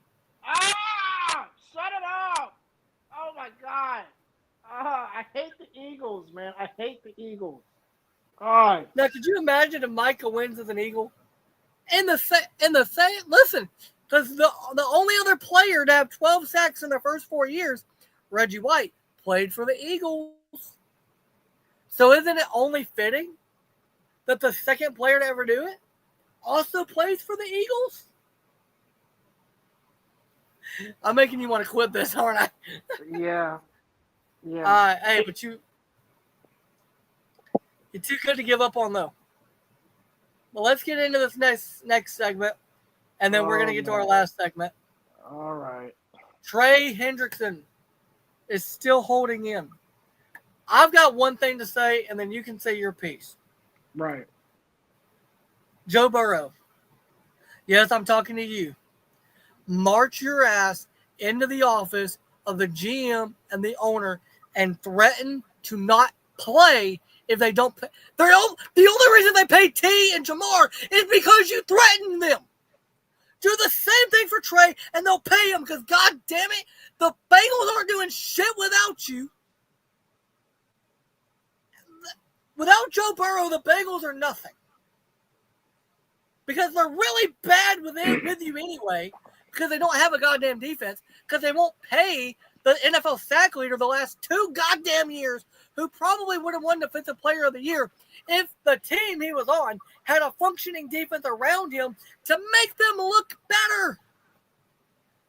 Shut it up! Oh my God! I hate the Eagles, man. I hate the Eagles. God. Now, could you imagine if Micah wins as an Eagle? In the same listen, because the only other player to have 12 sacks in their first 4 years, Reggie White, played for the Eagles. So isn't it only fitting that the second player to ever do it also plays for the Eagles? I'm making you want to quit this, aren't I? Yeah. Yeah. Hey, but you're too good to give up on, though. Well, let's get into this next segment, and then we're going to get to our last segment. All right. Trey Hendrickson is still holding in. I've got one thing to say, and then you can say your piece. Right. Joe Burrow. Yes, I'm talking to you. March your ass into the office of the GM and the owner and threaten to not play if they don't pay. The only reason they pay T and Jamar is because you threatened them. Do the same thing for Trey, and they'll pay him because, God damn it, the Bengals aren't doing shit without you. Without Joe Burrow, the Bengals are nothing. Because they're really bad with you anyway, because they don't have a goddamn defense, because they won't pay the NFL sack leader the last 2 goddamn years, who probably would have won Defensive Player of the Year if the team he was on had a functioning defense around him to make them look better.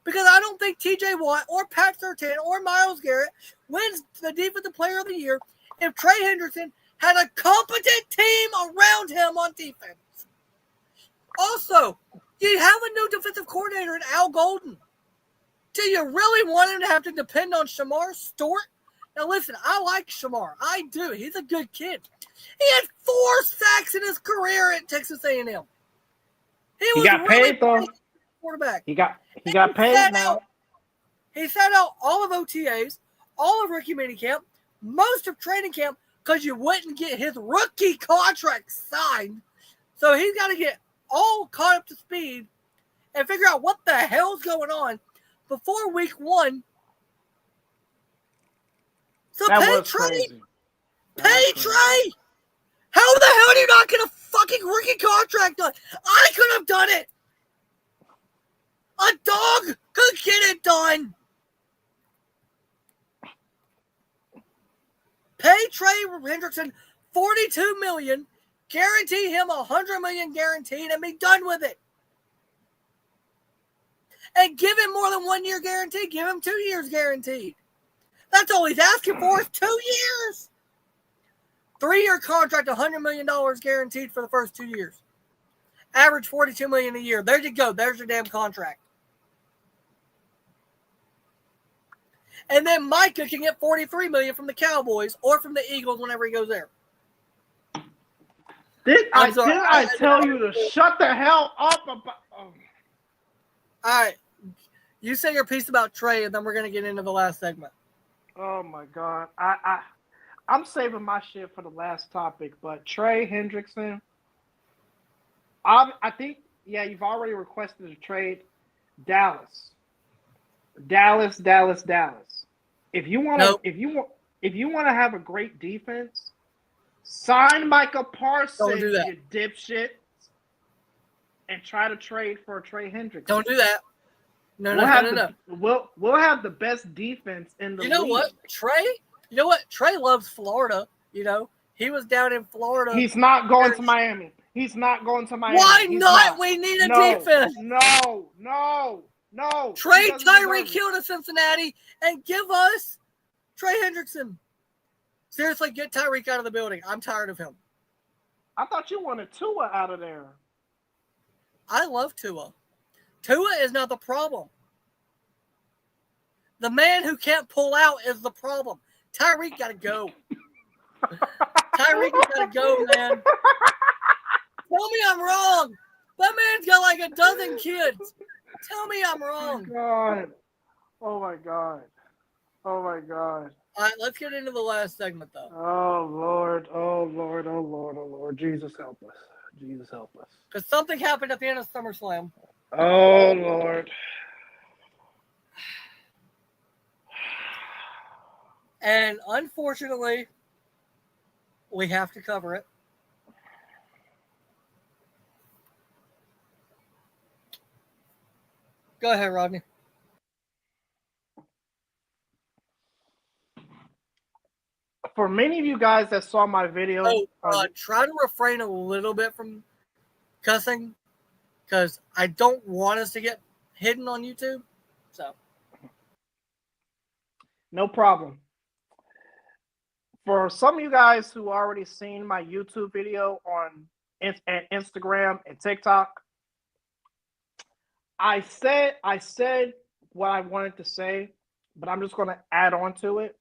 Because I don't think TJ Watt or Pat Surtain or Myles Garrett wins the Defensive Player of the Year if Trey Hendrickson had a competent team around him on defense. Also, you have a new defensive coordinator in Al Golden. Do you really want him to have to depend on Shamar Stewart? Now, listen, I like Shamar. I do. He's a good kid. He had 4 sacks in his career at Texas A&M. He got paid, though. Quarterback. He got paid now. He sat out all of OTAs, all of rookie minicamp, most of training camp, because you wouldn't get his rookie contract signed. So he's got to get all caught up to speed and figure out what the hell's going on before week 1. So That pay was Trey. crazy. Pay Trey. How the hell do you not get a fucking rookie contract done? I could have done it. A dog could get it done. Pay Trey Hendrickson $42 million, guarantee him $100 million guaranteed, and be done with it. And give him more than 1 year guarantee. Give him 2 years guaranteed. That's all he's asking for is 2 years. 3-year contract, $100 million guaranteed for the first 2 years. Average $42 million a year. There you go. There's your damn contract. And then Micah can get $43 million from the Cowboys or from the Eagles whenever he goes there. Did I tell you to shut the hell up about? All right. You say your piece about Trey, and then we're going to get into the last segment. Oh my God, I'm saving my shit for the last topic. But Trey Hendrickson, I think you've already requested a trade. Dallas. If you want to, if you want to have a great defense, sign Micah Parsons. Don't do that. You dipshit. and try to trade for Trey Hendrickson. Don't do that. No. We'll have the best defense in the league. You know what? Trey loves Florida. You know, he was down in Florida. He's not going to Miami. He's not going to Miami. Why not? We need a defense. No. Trade Tyreek Hill to Cincinnati and give us Trey Hendrickson. Seriously, get Tyreek out of the building. I'm tired of him. I thought you wanted Tua out of there. I love Tua. Tua is not the problem. The man who can't pull out is the problem. Tyreek got to go. Tyreek got to go, man. Tell me I'm wrong. That man's got like a dozen kids. Tell me I'm wrong. Oh my God. All right, let's get into the last segment, though. Oh, Lord. Jesus help us. Because something happened at the end of SummerSlam. Oh, Lord. And unfortunately, we have to cover it. Go ahead, Rodney. For many of you guys that saw my video, try to refrain a little bit from cussing because I don't want us to get hidden on YouTube. So, no problem. For some of you guys who already seen my YouTube video on Instagram and TikTok, I said what I wanted to say, but I'm just going to add on to it.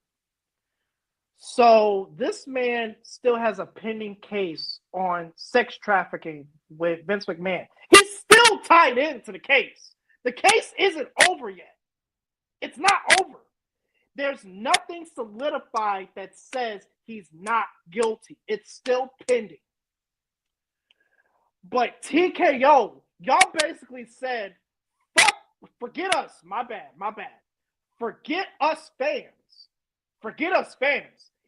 So this man still has a pending case on sex trafficking with Vince McMahon. He's still tied into the case. The case isn't over yet. It's not over. There's nothing solidified that says he's not guilty. It's still pending. But TKO, y'all basically said, forget us. My bad. Forget us fans.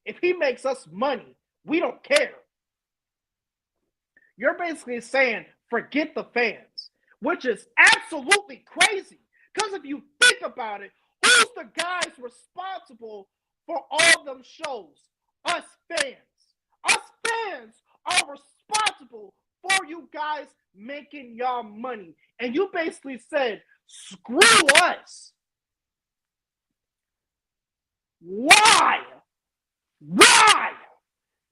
If he makes us money, we don't care. You're basically saying, forget the fans, which is absolutely crazy. Because if you think about it, who's the guys responsible for all them shows? Us fans. Us fans are responsible for you guys making y'all money. And you basically said, screw us. Why?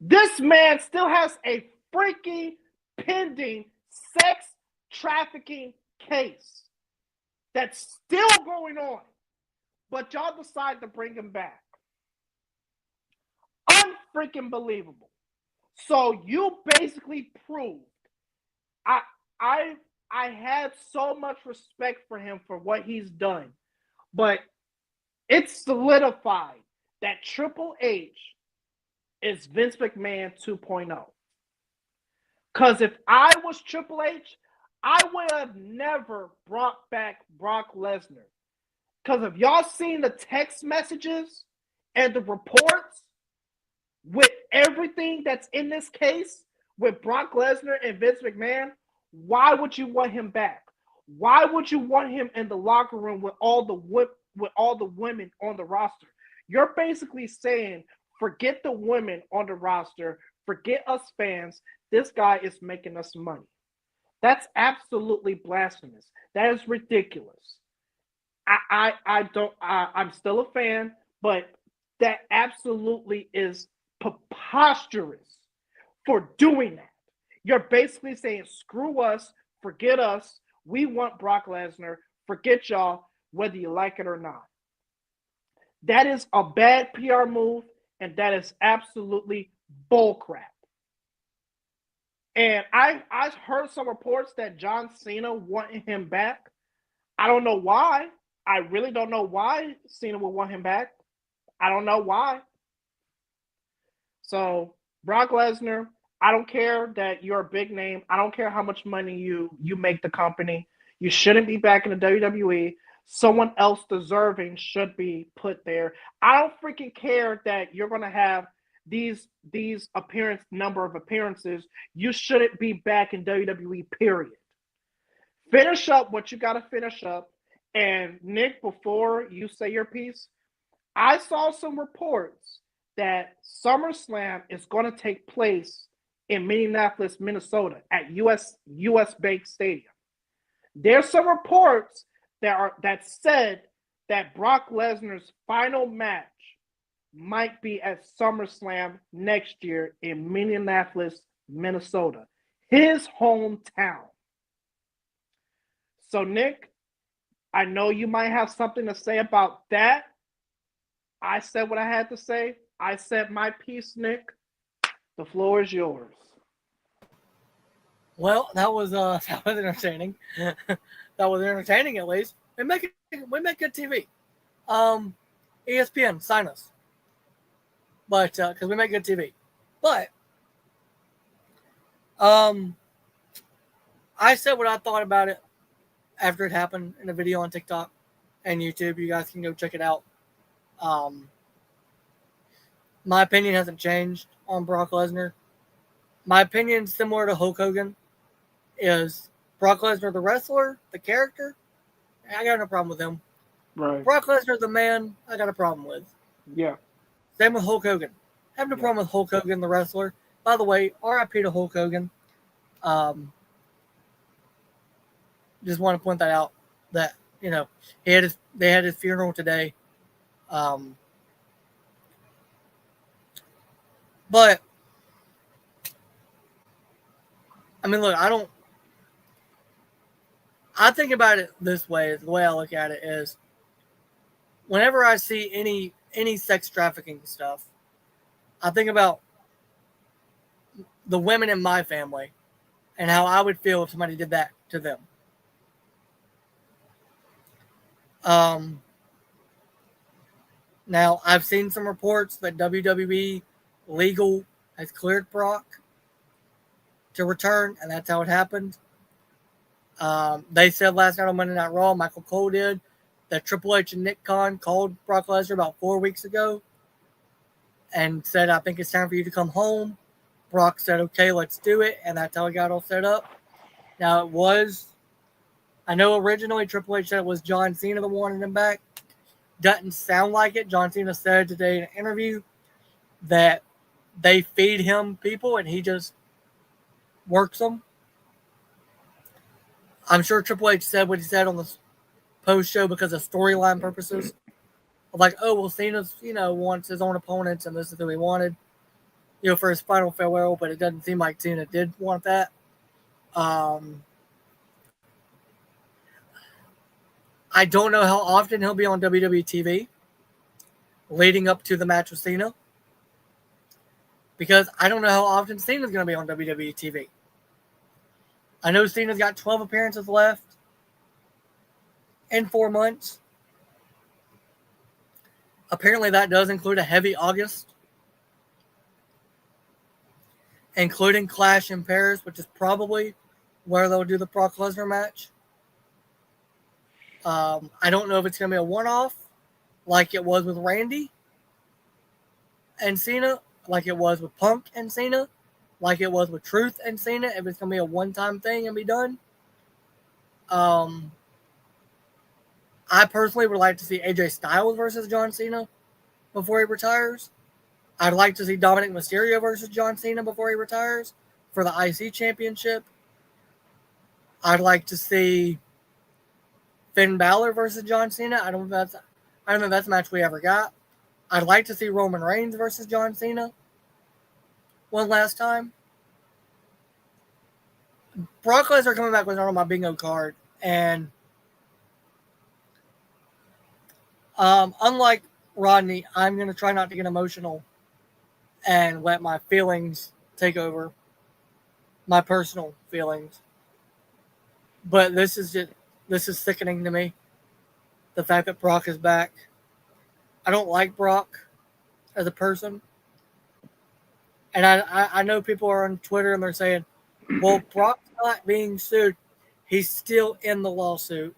This man still has a freaking pending sex trafficking case that's still going on, but y'all decide to bring him back. Unfreaking believable. So you basically proved I had so much respect for him for what he's done, but it's solidified that Triple H is Vince McMahon 2.0. Because if I was Triple H, I would have never brought back Brock Lesnar. Because if y'all seen the text messages and the reports with everything that's in this case with Brock Lesnar and Vince McMahon, why would you want him back? Why would you want him in the locker room with all the women on the roster? You're basically saying, forget the women on the roster, forget us fans. This guy is making us money. That's absolutely blasphemous. That is ridiculous. I'm still a fan, but that absolutely is preposterous for doing that. You're basically saying, screw us, forget us. We want Brock Lesnar. Forget y'all, whether you like it or not. That is a bad PR move, and that is absolutely bullcrap. And I heard some reports that John Cena wanted him back. I don't know why. I really don't know why Cena would want him back. I don't know why. So, Brock Lesnar, I don't care that you're a big name. I don't care how much money you make the company. You shouldn't be back in the WWE. Someone else deserving should be put there. I don't freaking care that you're going to have these number of appearances. You shouldn't be back in WWE, period. Finish up what you got to finish up. And Nick, before you say your piece, I saw some reports that SummerSlam is going to take place in Minneapolis, Minnesota, at US Bank Stadium. There's some reports that said that Brock Lesnar's final match might be at SummerSlam next year in Minneapolis, Minnesota, his hometown. So, Nick, I know you might have something to say about that. I said what I had to say. I said my piece, Nick. The floor is yours. Well, that was entertaining. That was entertaining, at least. We make good TV. ESPN, sign us. But because we make good TV. But I said what I thought about it after it happened in a video on TikTok and YouTube. You guys can go check it out. My opinion hasn't changed on Brock Lesnar. My opinion, similar to Hulk Hogan, is Brock Lesnar the wrestler, the character. I got no problem with him. Right. Brock Lesnar the man, I got a problem with. Yeah. Same with Hulk Hogan. I have no problem with Hulk Hogan the wrestler. By the way, RIP to Hulk Hogan. Just want to point that out. That they had his funeral today. But I mean, look, I think about it this way. The way I look at it is, whenever I see any sex trafficking stuff, I think about the women in my family and how I would feel if somebody did that to them. Now, I've seen some reports that WWE legal has cleared Brock to return, and that's how it happened. They said last night on Monday Night Raw, Michael Cole did, that Triple H and Nick Khan called Brock Lesnar about 4 weeks ago and said, I think it's time for you to come home. Brock said, okay, let's do it, and that's how it got all set up. Now, I know originally Triple H said it was John Cena that wanted him back. Doesn't sound like it. John Cena said today in an interview that they feed him people and he just works them. I'm sure Triple H said what he said on the post-show because of storyline purposes. Like, oh, well, Cena's, wants his own opponents and this is who he wanted, for his final farewell, but it doesn't seem like Cena did want that. I don't know how often he'll be on WWE TV leading up to the match with Cena, because I don't know how often Cena's going to be on WWE TV. I know Cena's got 12 appearances left in 4 months. Apparently that does include a heavy August, including Clash in Paris, which is probably where they'll do the Brock Lesnar match. I don't know if it's going to be a one-off like it was with Randy and Cena, like it was with Punk and Cena, like it was with Truth and Cena, if it's going to be a one-time thing and be done. I personally would like to see AJ Styles versus John Cena before he retires. I'd like to see Dominic Mysterio versus John Cena before he retires for the IC Championship. I'd like to see Finn Balor versus John Cena. I don't know if that's a match we ever got. I'd like to see Roman Reigns versus John Cena one last time. Brock Lesnar coming back was not on my bingo card, and unlike Rodney, I'm going to try not to get emotional and let my feelings take over, my personal feelings. But this is sickening to me, the fact that Brock is back. I don't like Brock as a person. And I know people are on Twitter and they're saying, well, Brock's not being sued. He's still in the lawsuit.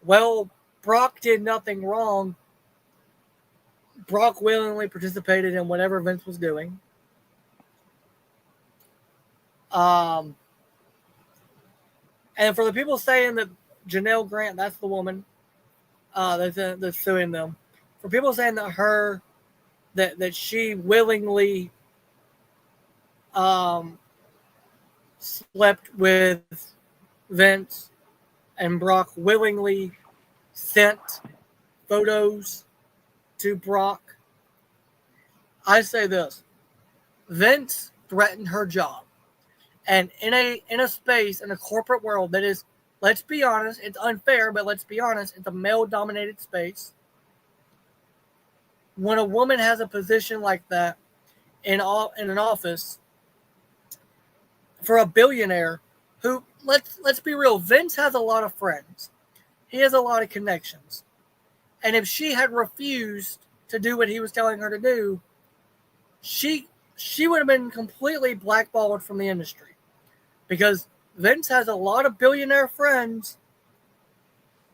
Well, Brock did nothing wrong. Brock willingly participated in whatever Vince was doing. And And for the people saying that Janelle Grant, that's the woman that's suing them, for people saying that she willingly slept with Vince and Brock willingly sent photos to Brock, I say this: Vince threatened her job, and in a space in a corporate world that is, let's be honest, it's unfair, but let's be honest, it's a male-dominated space. When a woman has a position like that in an office for a billionaire, who let's be real, Vince has a lot of friends, he has a lot of connections, and if she had refused to do what he was telling her to do, she would have been completely blackballed from the industry, because Vince has a lot of billionaire friends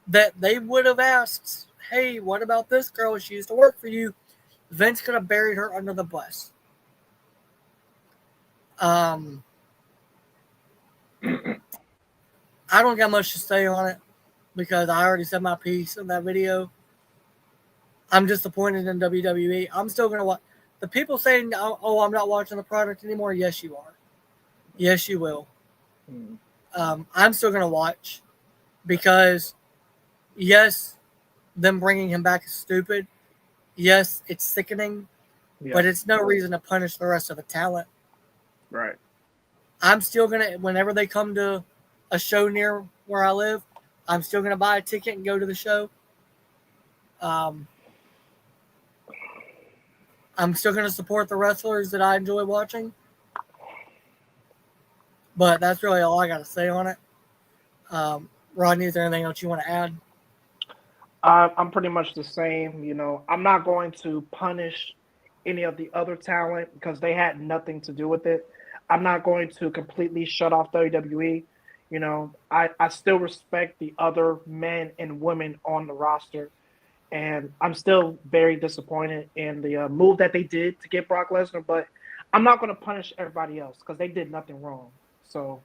that they would have asked, hey, what about this girl? She used to work for you. Vince could have buried her under the bus. I don't got much to say on it because I already said my piece in that video. I'm disappointed in WWE. I'm still going to watch. The people saying, oh, I'm not watching the product anymore. Yes, you are. Yes, you will. I'm still going to watch because, yes, them bringing him back is stupid. Yes, it's sickening, but it's no reason to punish the rest of the talent. Right. I'm still going to, whenever they come to a show near where I live, I'm still going to buy a ticket and go to the show. I'm still going to support the wrestlers that I enjoy watching. But that's really all I got to say on it. Rodney, is there anything else you want to add? I'm pretty much the same. You know, I'm not going to punish any of the other talent because they had nothing to do with it. I'm not going to completely shut off WWE. You know, I still respect the other men and women on the roster. And I'm still very disappointed in the move that they did to get Brock Lesnar. But I'm not going to punish everybody else because they did nothing wrong. So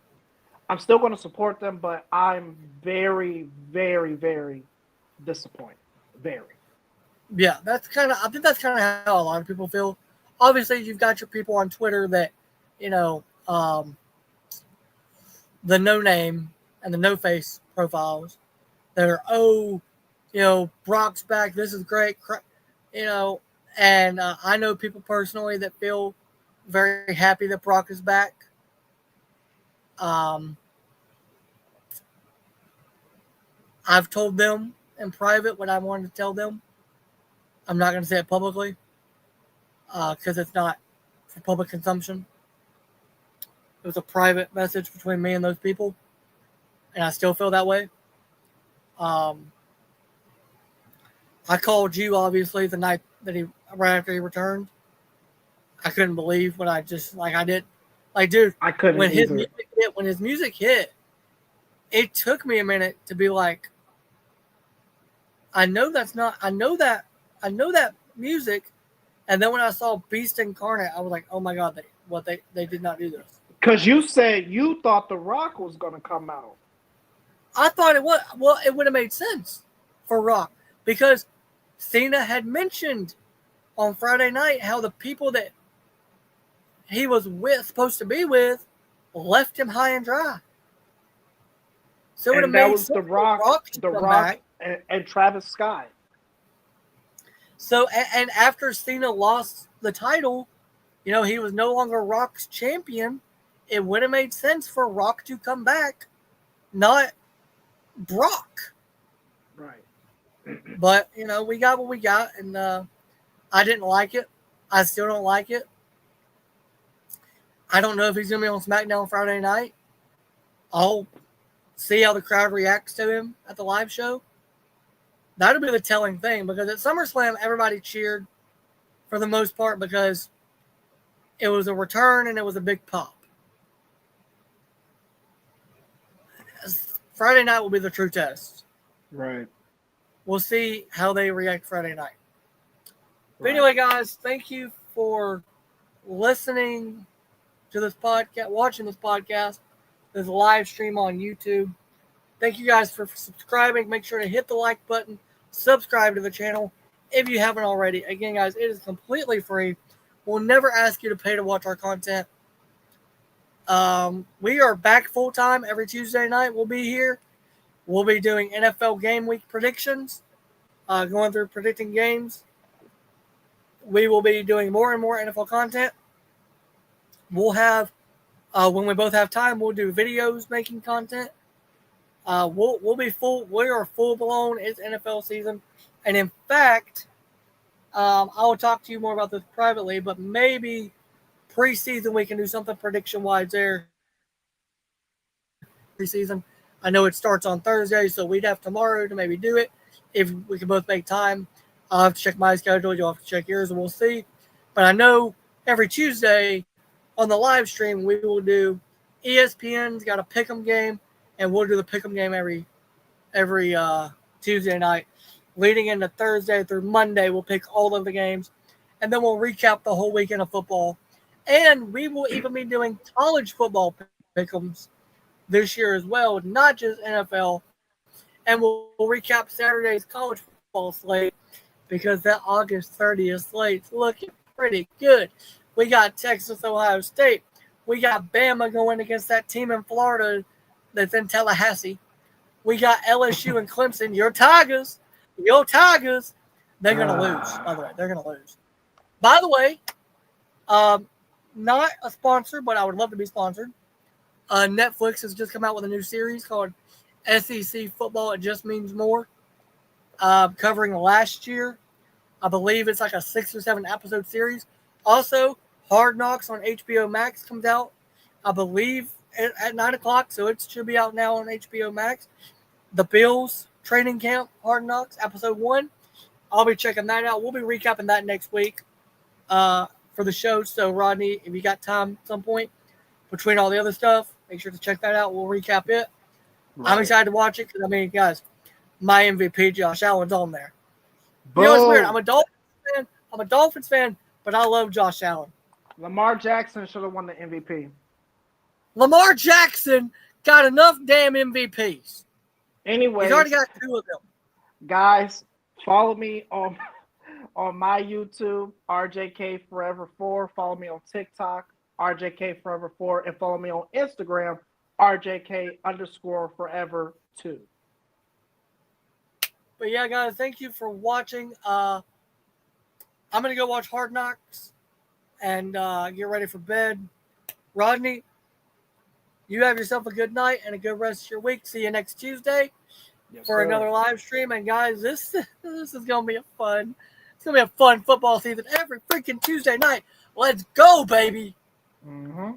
I'm still going to support them, but I'm very, very, very disappointed. Very. Yeah, I think that's kind of how a lot of people feel. Obviously, you've got your people on Twitter that, you know, the no name and the no face profiles that are, oh, you know, Brock's back. This is great. You know, and I know people personally that feel very happy that Brock is back. I've told them in private what I wanted to tell them. I'm not going to say it publicly because it's not for public consumption. It was a private message between me and those people, and I still feel that way. I called you, obviously, the night that right after he returned. I couldn't believe what I just, I did. Like, dude, I couldn't when either. his music hit, it took me a minute to be like, I know that music. And then when I saw Beast Incarnate, I was like, oh my God, they did not do this. Because you said you thought The Rock was going to come out. I thought it was. Well, it would have made sense for Rock because Cena had mentioned on Friday night how the people that he was supposed to be with, left him high and dry. So it would have made sense The Rock, and Travis Scott. So, and after Cena lost the title, you know, he was no longer Rock's champion. It would have made sense for Rock to come back, not Brock. Right. But, you know, we got what we got, and I didn't like it. I still don't like it. I don't know if he's going to be on SmackDown Friday night. I'll see how the crowd reacts to him at the live show. That'll be the telling thing, because at SummerSlam, everybody cheered for the most part because it was a return and it was a big pop. Friday night will be the true test. Right. We'll see how they react Friday night. But anyway, guys, thank you for listening to this podcast, watching this podcast, this live stream on YouTube. Thank you guys for subscribing. Make sure to hit the like button, subscribe to the channel if you haven't already. Again, guys, it is completely free. We'll never ask you to pay to watch our content. We are back full time every Tuesday night. We'll be here. We'll be doing NFL game week predictions, going through predicting games. We will be doing more and more NFL content. We'll have, when we both have time, we'll do videos making content. We'll be full. We are full blown. It's NFL season, and in fact, I will talk to you more about this privately. But maybe preseason we can do something prediction wise there. Preseason, I know it starts on Thursday, so we'd have tomorrow to maybe do it if we can both make time. I'll have to check my schedule. You'll have to check yours, and we'll see. But I know every Tuesday on the live stream we will do ESPN's got a pick'em game. And we'll do the pick'em game every Tuesday night. Leading into Thursday through Monday, we'll pick all of the games. And then we'll recap the whole weekend of football. And we will even be doing college football pick'ems this year as well, not just NFL. And we'll recap Saturday's college football slate because that August 30th slate's looking pretty good. We got Texas, Ohio State. We got Bama going against that team in Florida that's in Tallahassee. We got LSU and Clemson. Your Tigers. They're going to lose, by the way. They're going to lose. By the way, not a sponsor, but I would love to be sponsored. Netflix has just come out with a new series called SEC Football. It Just Means More, covering last year. I believe it's like a 6 or 7 episode series. Also, Hard Knocks on HBO Max comes out, I believe, at 9 o'clock, so it should be out now on HBO Max. The Bills training camp, Hard Knocks, episode 1. I'll be checking that out. We'll be recapping that next week for the show. So, Rodney, if you got time at some point between all the other stuff, make sure to check that out. We'll recap it. Right. I'm excited to watch it because, I mean, guys, my MVP, Josh Allen's on there. Boom. You know what's weird? I'm a Dolphins fan, but I love Josh Allen. Lamar Jackson should have won the MVP. Lamar Jackson got enough damn MVPs. Anyway, he's already got 2 of them. Guys, follow me on my YouTube, RJK Forever 4. Follow me on TikTok, RJK Forever 4, and follow me on Instagram, RJK_Forever 2. But yeah, guys, thank you for watching. I'm gonna go watch Hard Knocks and get ready for bed. Rodney, you have yourself a good night and a good rest of your week. See you next Tuesday for another live stream. And guys, this is gonna be it's gonna be a fun football season every freaking Tuesday night. Let's go, baby. Mm-hmm.